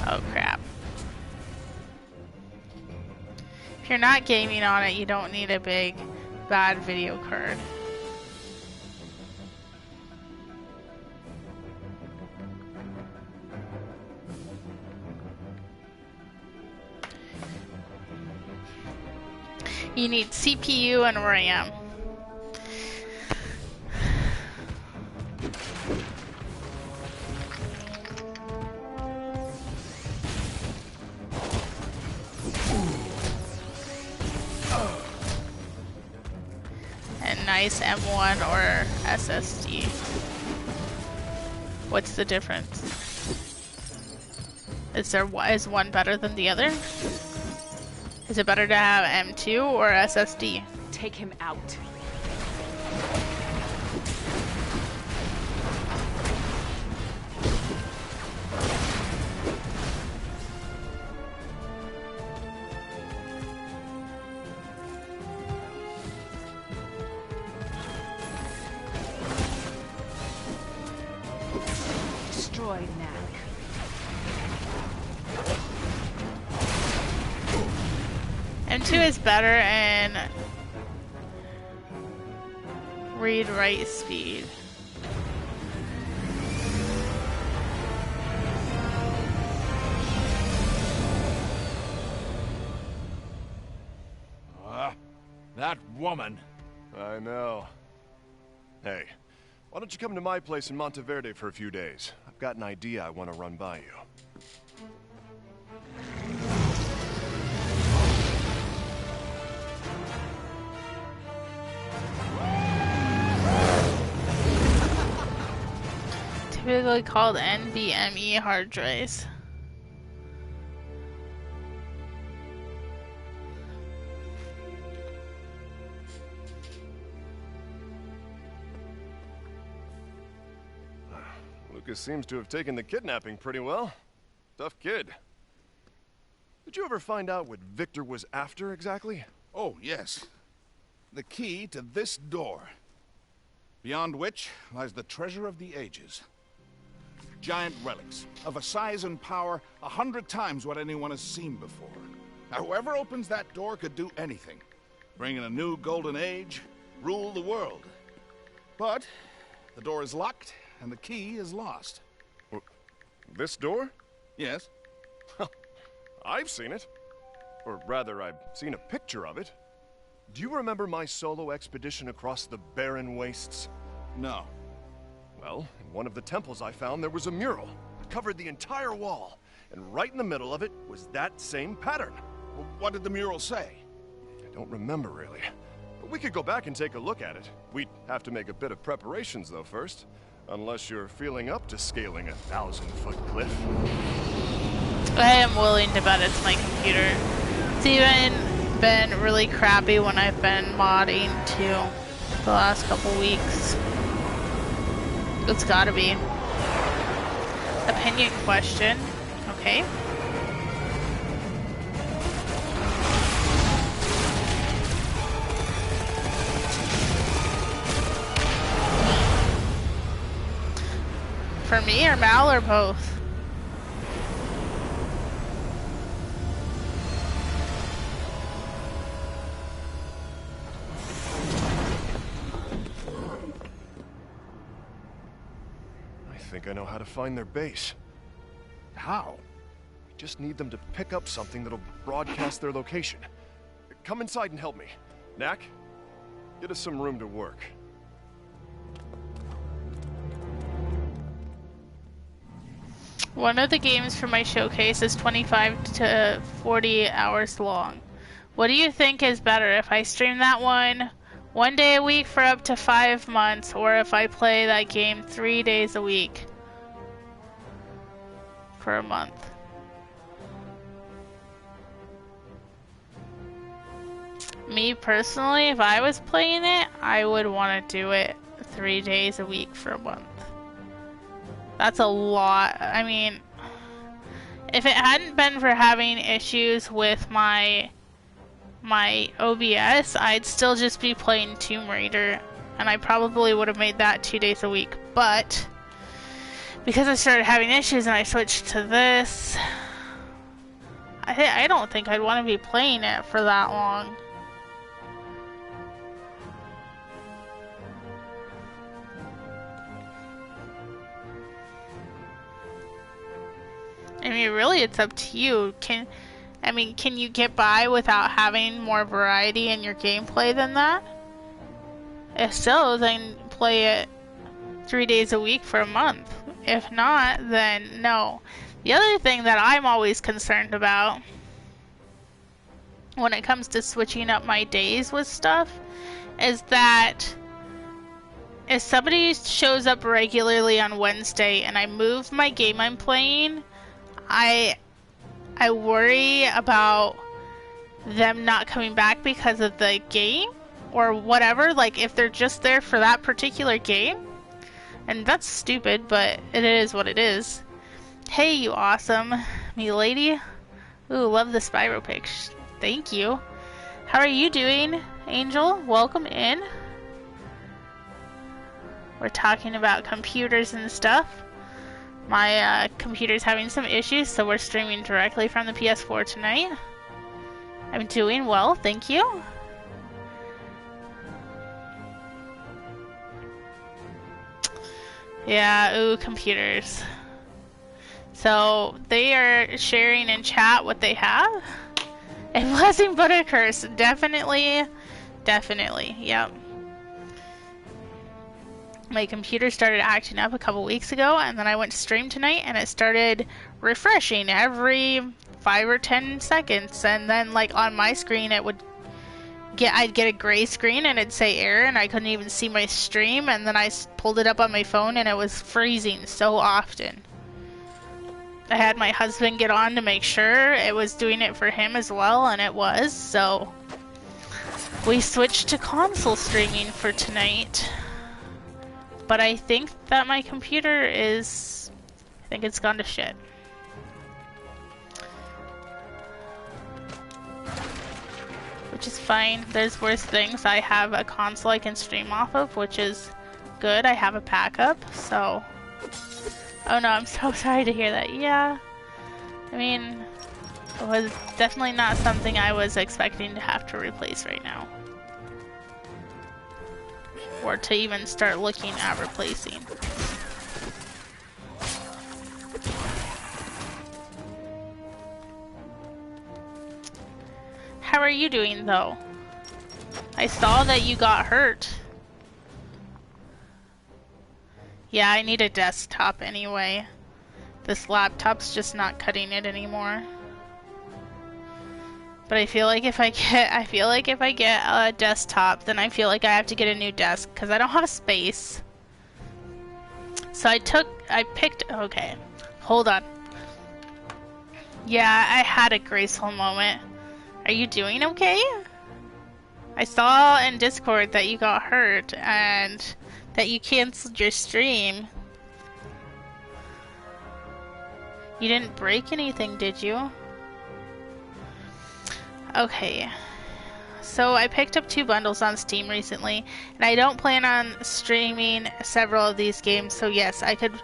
Oh crap. If you're not gaming on it, you don't need a big, bad video card. You need CPU and RAM. nice, M1 or SSD? What's the difference? Is one better than the other? Is it better to have M2 or SSD? Take him out. Destroy Knack. M2 is better in read-write speed. That woman. I know. Hey, why don't you come to my place in Monteverde for a few days? I've got an idea I want to run by you. Typically called NVMe hard drives. Lucas seems to have taken the kidnapping pretty well. Tough kid. Did you ever find out what Victor was after exactly? Oh, yes. The key to this door. Beyond which lies the treasure of the ages. Giant relics, of a size and power 100 times what anyone has seen before. Now, whoever opens that door could do anything. Bring in a new golden age, rule the world. But the door is locked, and the key is lost. This door? Yes? I've seen it. Or rather, I've seen a picture of it. Do you remember my solo expedition across the barren wastes? No. Well, in one of the temples I found, there was a mural. It covered the entire wall. And right in the middle of it was that same pattern. Well, what did the mural say? I don't remember, really. But we could go back and take a look at it. We'd have to make a bit of preparations, though, first. Unless you're feeling up to scaling a 1,000-foot cliff. I am willing to bet it's my computer. It's even been really crappy when I've been modding too the last couple weeks. It's gotta be. Opinion question. Okay. For me or Mal or both? I think I know how to find their base. How? We just need them to pick up something that'll broadcast their location. Come inside and help me. Knack, get us some room to work. One of the games for my showcase is 25 to 40 hours long. What do you think is better, if I stream that one day a week for up to 5 months, or if I play that game 3 days a week for a month? Me personally, if I was playing it, I would want to do it 3 days a week for a month. That's a lot. I mean, if it hadn't been for having issues with my OBS, I'd still just be playing Tomb Raider, and I probably would have made that 2 days a week. But because I started having issues and I switched to this, I don't think I'd want to be playing it for that long. I mean, really, it's up to you. Can you get by without having more variety in your gameplay than that? If so, then play it 3 days a week for a month. If not, then no. The other thing that I'm always concerned about when it comes to switching up my days with stuff is that if somebody shows up regularly on Wednesday and I move my game I'm playing, I worry about them not coming back because of the game or whatever, like if they're just there for that particular game. And that's stupid, but it is what it is. Hey, you awesome me lady. Ooh, love the Spyro pic. Thank you. How are you doing, Angel? Welcome in. We're talking about computers and stuff. My computer's having some issues, so we're streaming directly from the PS4 tonight. I'm doing well, thank you. Yeah, ooh, computers. So, they are sharing in chat what they have. A blessing but a curse. Definitely. Definitely, yep. My computer started acting up a couple weeks ago, and then I went to stream tonight, and it started refreshing every 5 or 10 seconds. And then, like, on my screen, I'd get a gray screen, and it'd say error, and I couldn't even see my stream. And then I pulled it up on my phone, and it was freezing so often. I had my husband get on to make sure it was doing it for him as well, and it was, so we switched to console streaming for tonight. But I think that my computer is... I think it's gone to shit. Which is fine. There's worse things. I have a console I can stream off of, which is good. I have a backup, so... Oh no, I'm so sorry to hear that. Yeah. I mean, it was definitely not something I was expecting to have to replace right now. Or to even start looking at replacing. How are you doing though? I saw that you got hurt. Yeah, I need a desktop anyway. This laptop's just not cutting it anymore. But I feel like if I get a desktop, then I feel like I have to get a new desk because I don't have space. So okay, hold on. Yeah, I had a graceful moment. Are you doing okay? I saw in Discord that you got hurt and that you canceled your stream. You didn't break anything, did you? Okay. So I picked up 2 bundles on Steam recently, and I don't plan on streaming several of these games, so yes, I could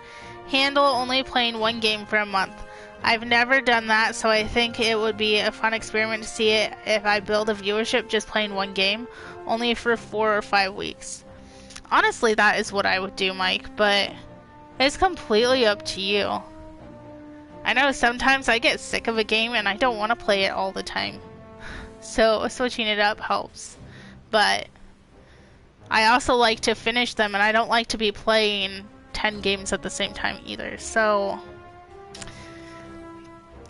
handle only playing 1 game for a month. I've never done that, so I think it would be a fun experiment to see it if I build a viewership just playing 1 game, only for 4 or 5 weeks. Honestly, that is what I would do, Mike, but it's completely up to you. I know sometimes I get sick of a game and I don't want to play it all the time. So switching it up helps. But I also like to finish them, and I don't like to be playing 10 games at the same time either. So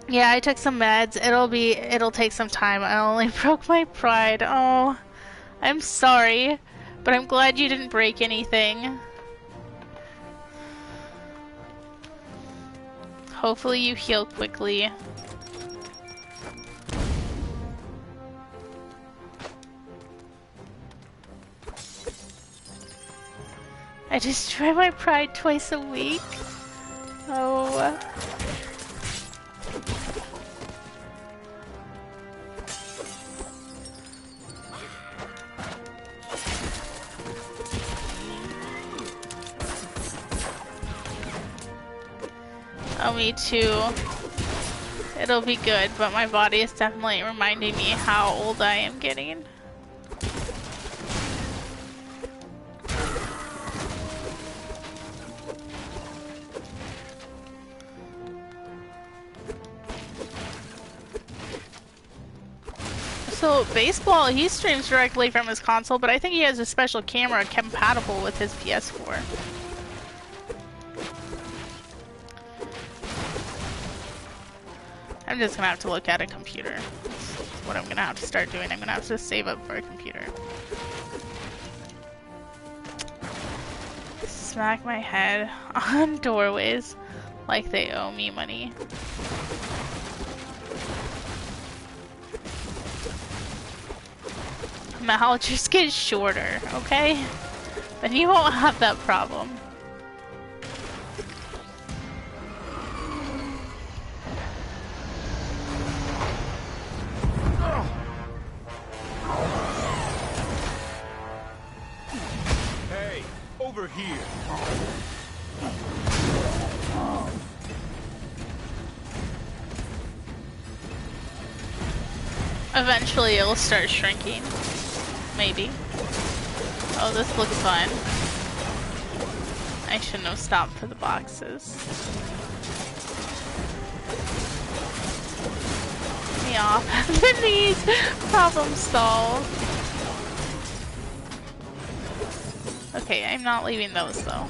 yeah, I took some meds. It'll take some time. I only broke my pride. Oh, I'm sorry, but I'm glad you didn't break anything. Hopefully you heal quickly. I destroy my pride twice a week. Oh. Oh, me too. It'll be good, but my body is definitely reminding me how old I am getting. So, Baseball, he streams directly from his console, but I think he has a special camera compatible with his PS4. I'm just gonna have to look at a computer. That's what I'm gonna have to start doing. I'm gonna have to save up for a computer. smack my head on doorways like they owe me money. Mal, just get shorter, okay? Then you won't have that problem. Hey, over here. Eventually it'll start shrinking. Maybe. Oh, this looks fun. I shouldn't have stopped for the boxes. Get me off. Please! Problem solved. Okay, I'm not leaving those though.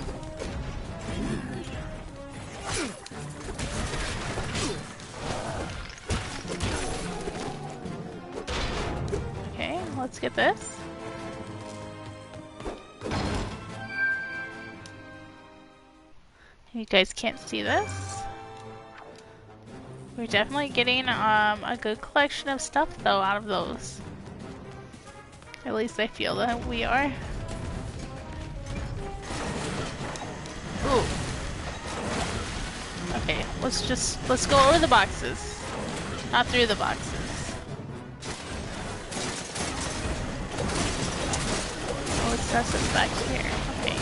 Okay, let's get this. You guys can't see this. We're definitely getting a good collection of stuff though out of those. At least I feel that we are. Ooh. Okay, let's go over the boxes. Not through the boxes. Oh, it says it's back here. Okay.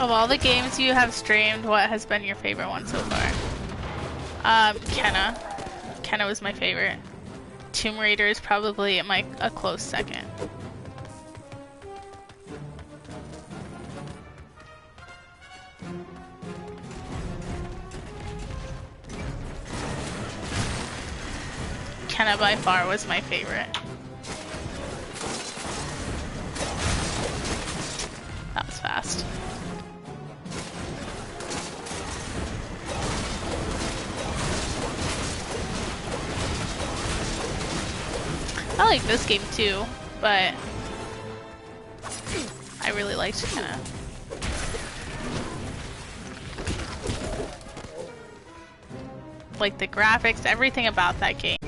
Of all the games you have streamed, what has been your favorite one so far? Kenna. Kenna was my favorite. Tomb Raider is probably a close second. Kenna by far was my favorite. That was fast. I like this game too, but I really liked Kenna. Like the graphics, everything about that game.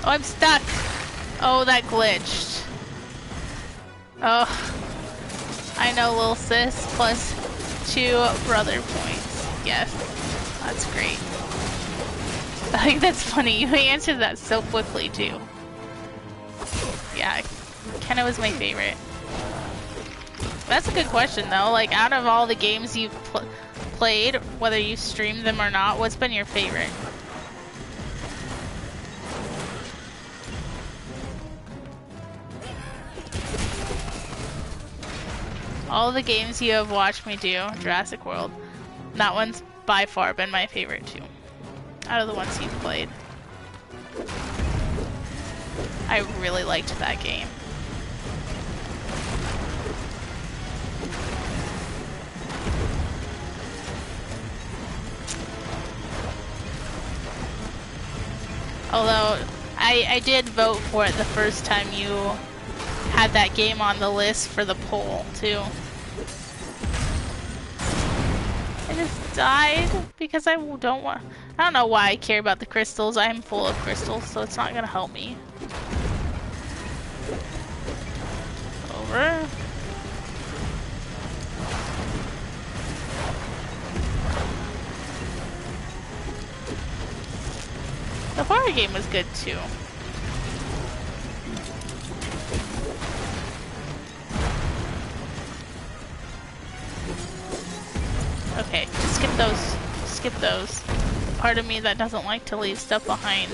Oh, I'm stuck! Oh, that glitched. Oh, I know, little sis, plus 2 brother points. Yes, that's great. I think that's funny, you answered that so quickly too. Yeah, Kenna was my favorite. That's a good question though, like out of all the games you've played, whether you streamed them or not, what's been your favorite? All the games you have watched me do, Jurassic World, that one's by far been my favorite too. Out of the ones you've played. I really liked that game. Although, I did vote for it the first time you had that game on the list for the poll, too. I just died because I don't know why I care about the crystals. I'm full of crystals, so it's not gonna help me. Over. The horror game was good too. Okay, skip those. Skip those. Part of me that doesn't like to leave stuff behind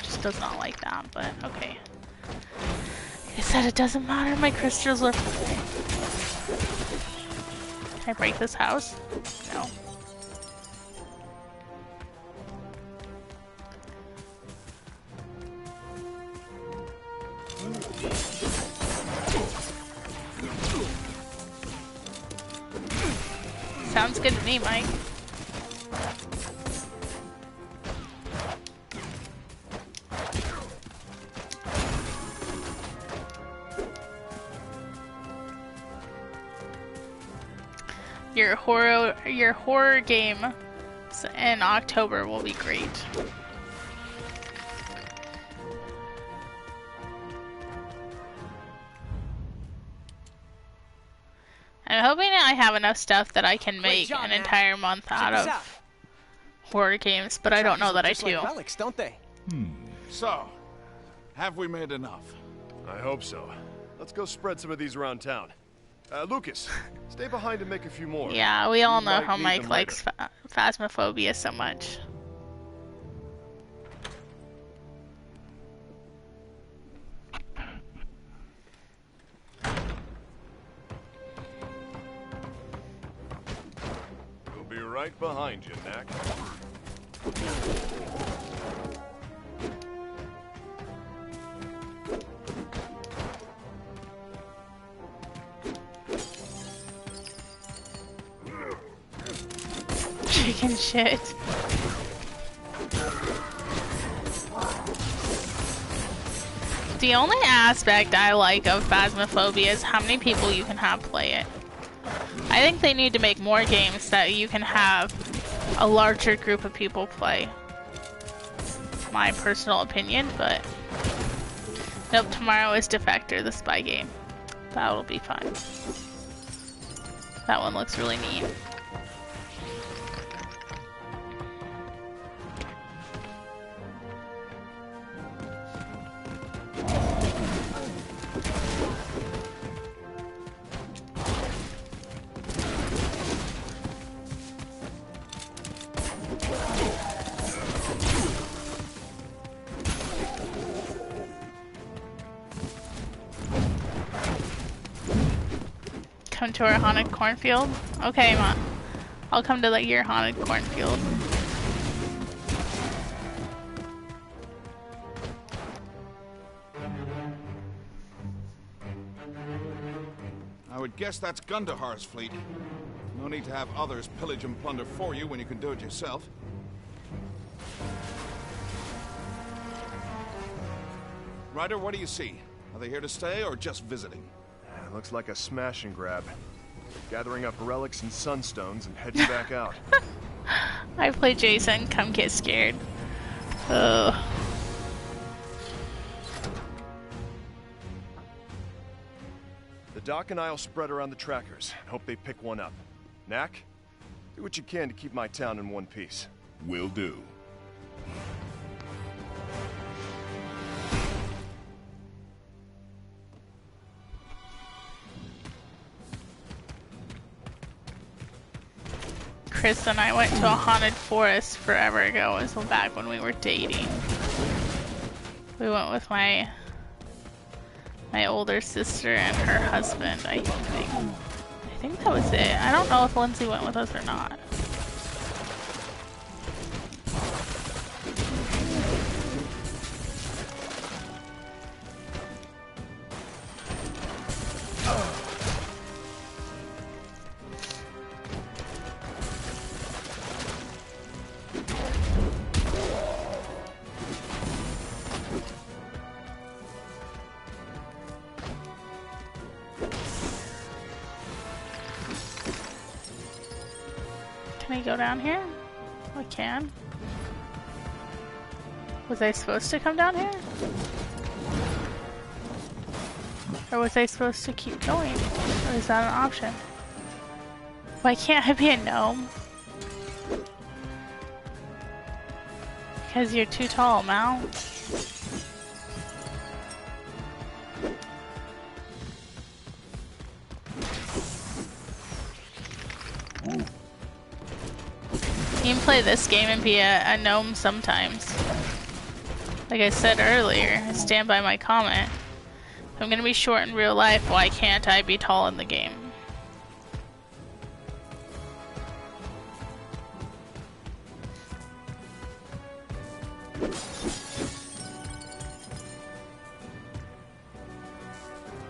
just does not like that, but okay. Like I said, it doesn't matter, my crystals are full. Can I break this house? No. Sounds good to me, Mike. Your horror game in October will be great. I'm hoping I have enough stuff that I can make an entire month out of horror games, but I don't know that I do. Like relics, don't they? So, have we made enough? I hope so. Let's go spread some of these around town. Lucas, stay behind and make a few more. Yeah, we all You know might how need Mike them likes later. phasmophobia so much. We'll be right behind you, Knack. Chicken shit. The only aspect I like of Phasmophobia is how many people you can have play it. I think they need to make more games that you can have a larger group of people play. My personal opinion, but... Nope, tomorrow is Defector, the spy game. That'll be fun. That one looks really neat. Come to our haunted cornfield? Okay, Ma. I'll come to your haunted cornfield. I would guess that's Gundahar's fleet. No need to have others pillage and plunder for you when you can do it yourself. Ryder, what do you see? Are they here to stay or just visiting? Looks like a smash and grab. Gathering up relics and sunstones and heading back out. I play Jason, come get scared. Ugh. The Doc and I'll spread around the trackers and hope they pick one up. Knack, do what you can to keep my town in one piece. Will do. Chris and I went to a haunted forest forever ago. It was back when we were dating. We went with my older sister and her husband, I think. I think that was it. I don't know if Lindsay went with us or not. Can I go down here? I can. Was I supposed to come down here? Or was I supposed to keep going? Or is that an option? Why can't I be a gnome? Because you're too tall, Mal. You can play this game and be a gnome sometimes. Like I said earlier, I stand by my comment. If I'm gonna be short in real life, why can't I be tall in the game?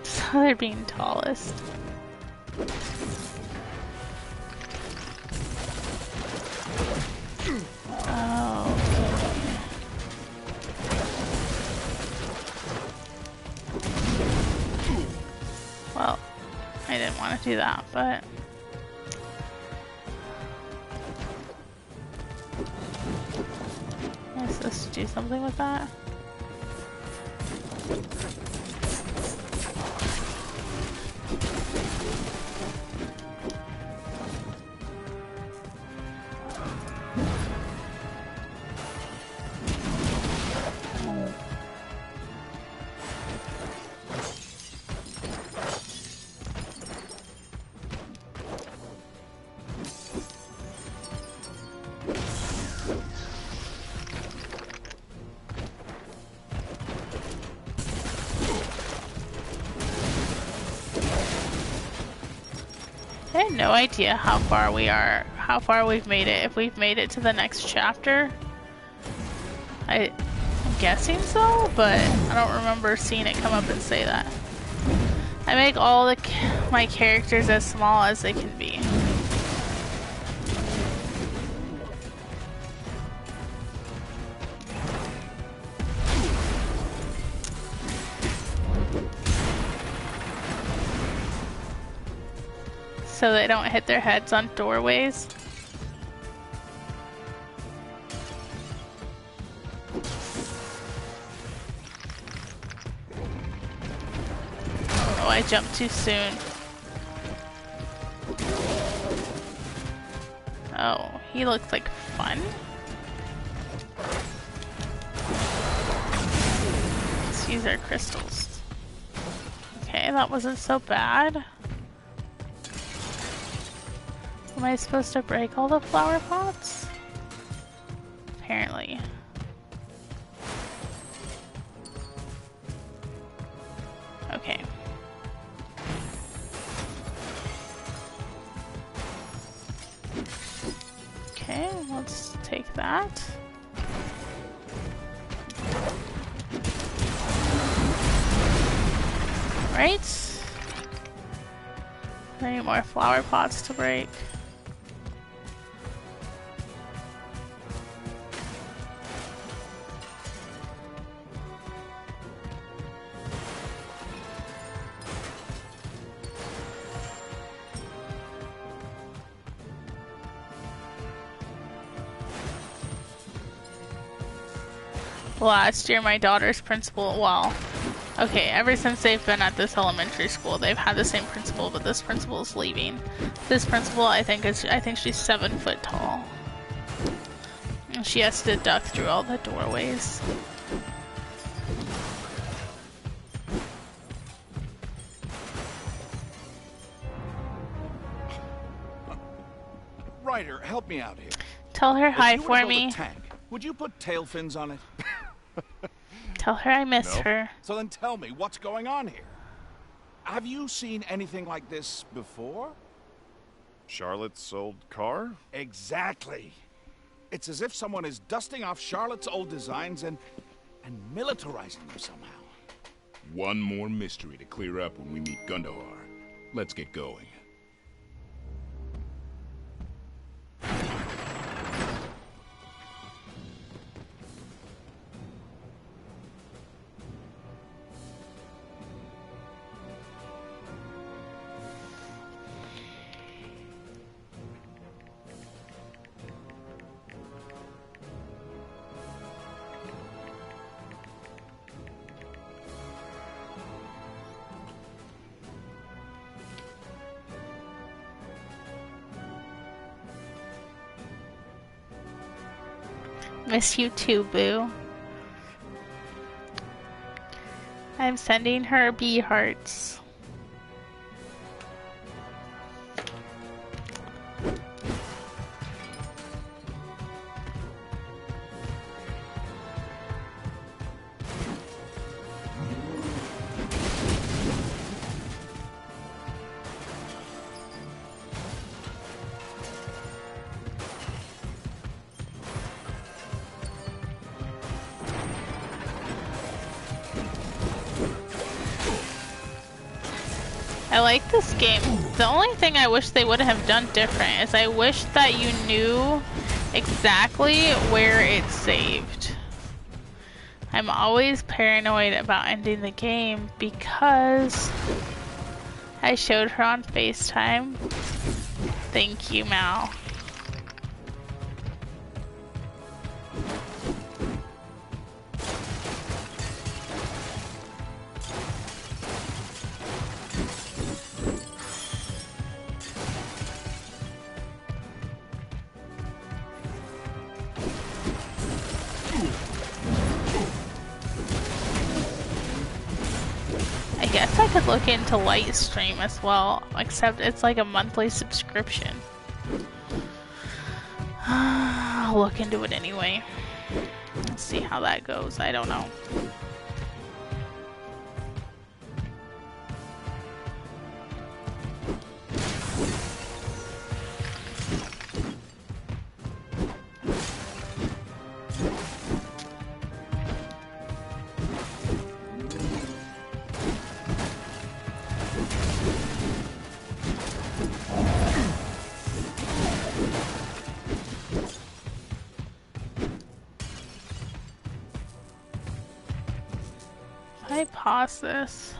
So they're being tallest. want to do that, but... Am I supposed to do something with that? I have no idea how far we've made it. If we've made it to the next chapter. I'm guessing so, but I don't remember seeing it come up and say that. I make all my characters as small as they can be. So they don't hit their heads on doorways. Oh, I jumped too soon. Oh, he looks like fun. Let's use our crystals. Okay, that wasn't so bad. Am I supposed to break all the flower pots? Apparently. Okay. Okay, let's take that. Right. I need more flower pots to break. Last year, my daughter's principal, well, okay, ever since they've been at this elementary school, they've had the same principal, but this principal is leaving. This principal, I think she's 7 foot tall. And she has to duck through all the doorways. Ryder, help me out here. Tell her hi If you were for to build me. a tank, would you put tail fins on it? Tell her I miss her. So then tell me, what's going on here? Have you seen anything like this before? Charlotte's old car? Exactly. It's as if someone is dusting off Charlotte's old designs and militarizing them somehow. One more mystery to clear up when we meet Gundahar. Let's get going. Miss you too, boo. I'm sending her bee hearts. I like this game. The only thing I wish they would have done different is I wish that you knew exactly where it's saved. I'm always paranoid about ending the game because I showed her on FaceTime. Thank you, Mal. I guess I could look into Lightstream as well, except it's like a monthly subscription. I'll look into it anyway. Let's see how that goes. I don't know. I pause this.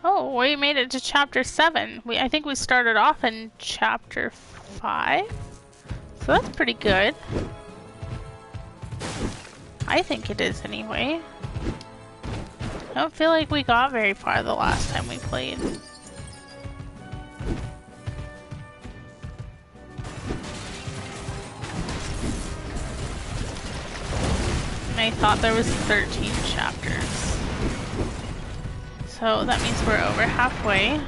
Oh, we made it to chapter 7. I think we started off in chapter 5. So that's pretty good. I think it is anyway. I don't feel like we got very far the last time we played. And I thought there was 13 chapters. So that means we're over halfway.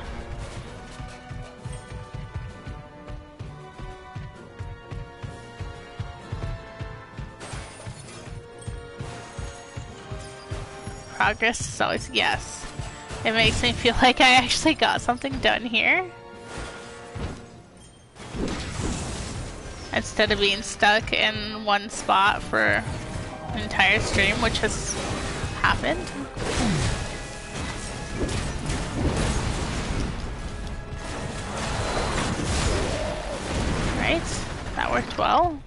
Progress is always yes. It makes me feel like I actually got something done here. Instead of being stuck in one spot for an entire stream, which has happened. Right, that worked well.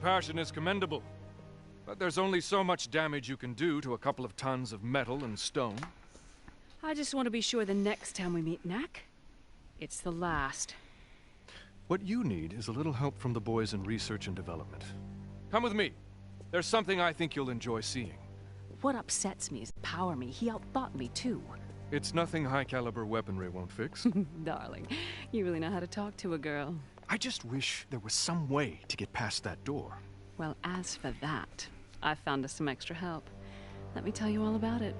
Passion is commendable, but there's only so much damage you can do to a couple of tons of metal and stone. I just want to be sure the next time we meet Knack, it's the last. What you need is a little help from the boys in research and development. Come with me. There's something I think you'll enjoy seeing. What upsets me is Power Me. He outthought me too. It's nothing high-caliber weaponry won't fix. Darling, you really know how to talk to a girl. I just wish there was some way to get past that door. Well, as for that, I found us some extra help. Let me tell you all about it.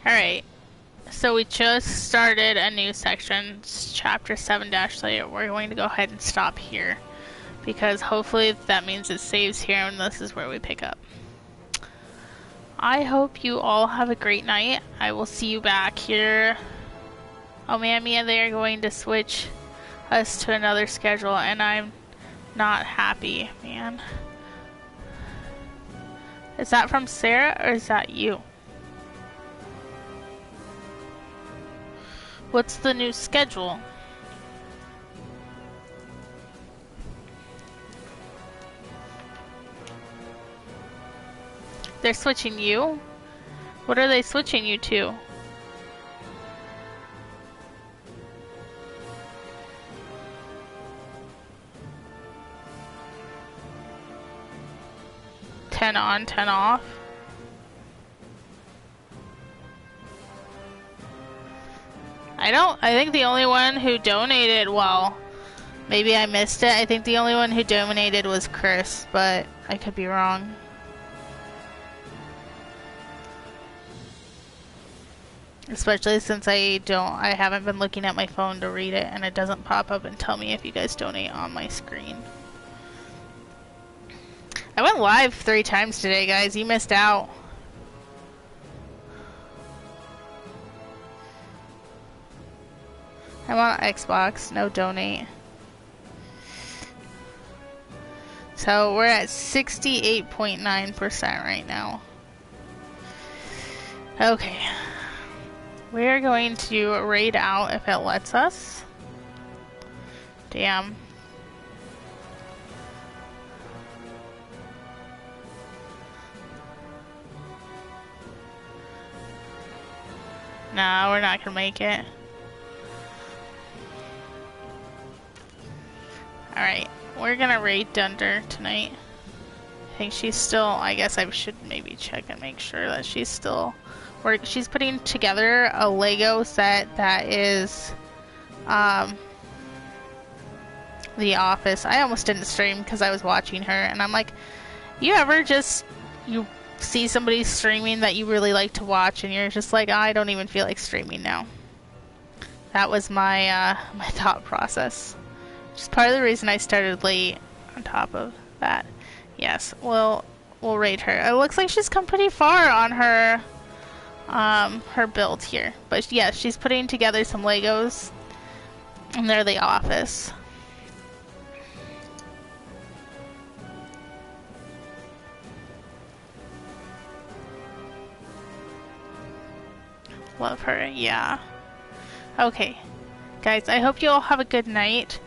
Alright, so we just started a new section, chapter 7-3. We're going to go ahead and stop here, because hopefully that means it saves here and this is where we pick up. I hope you all have a great night. I will see you back here. Oh man, Mia, they are going to switch us to another schedule, and I'm not happy, man. Is that from Sarah, or is that you? What's the new schedule? They're switching you? What are they switching you to? Ten on, 10 off. I think the only one who donated, well, maybe I missed it. I think the only one who donated was Chris, but I could be wrong. Especially since I haven't been looking at my phone to read it, and it doesn't pop up and tell me if you guys donate on my screen. I went live 3 times today, guys. You missed out. I'm on Xbox. No donate. So we're at 68.9% right now. Okay. We're going to raid out if it lets us. Damn. Nah, we're not gonna make it. Alright, we're gonna raid Dunder tonight. I think she's still, I guess I should maybe check and make sure that she's still she's putting together a Lego set that is The Office. I almost didn't stream because I was watching her, and I'm like, you ever just, you see somebody streaming that you really like to watch and you're just like, I don't even feel like streaming now. That was my my thought process. Which is part of the reason I started late on top of that. Yes, we'll raid her. It looks like she's come pretty far on her her build here. But yeah, she's putting together some Legos and they're The Office. Love her, yeah. Okay. Guys, I hope you all have a good night.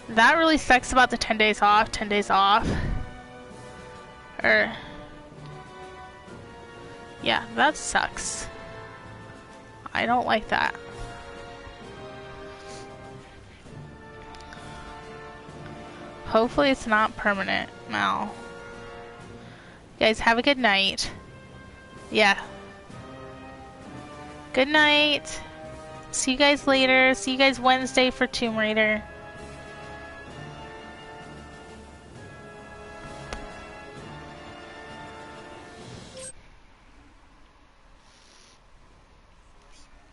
That really sucks about the 10 days off. 10 days off. Yeah, that sucks. I don't like that. Hopefully it's not permanent now. Guys, have a good night. Yeah. Good night. See you guys later. See you guys Wednesday for Tomb Raider.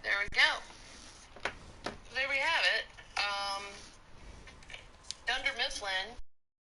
There we go. There we have it. Dunder Mifflin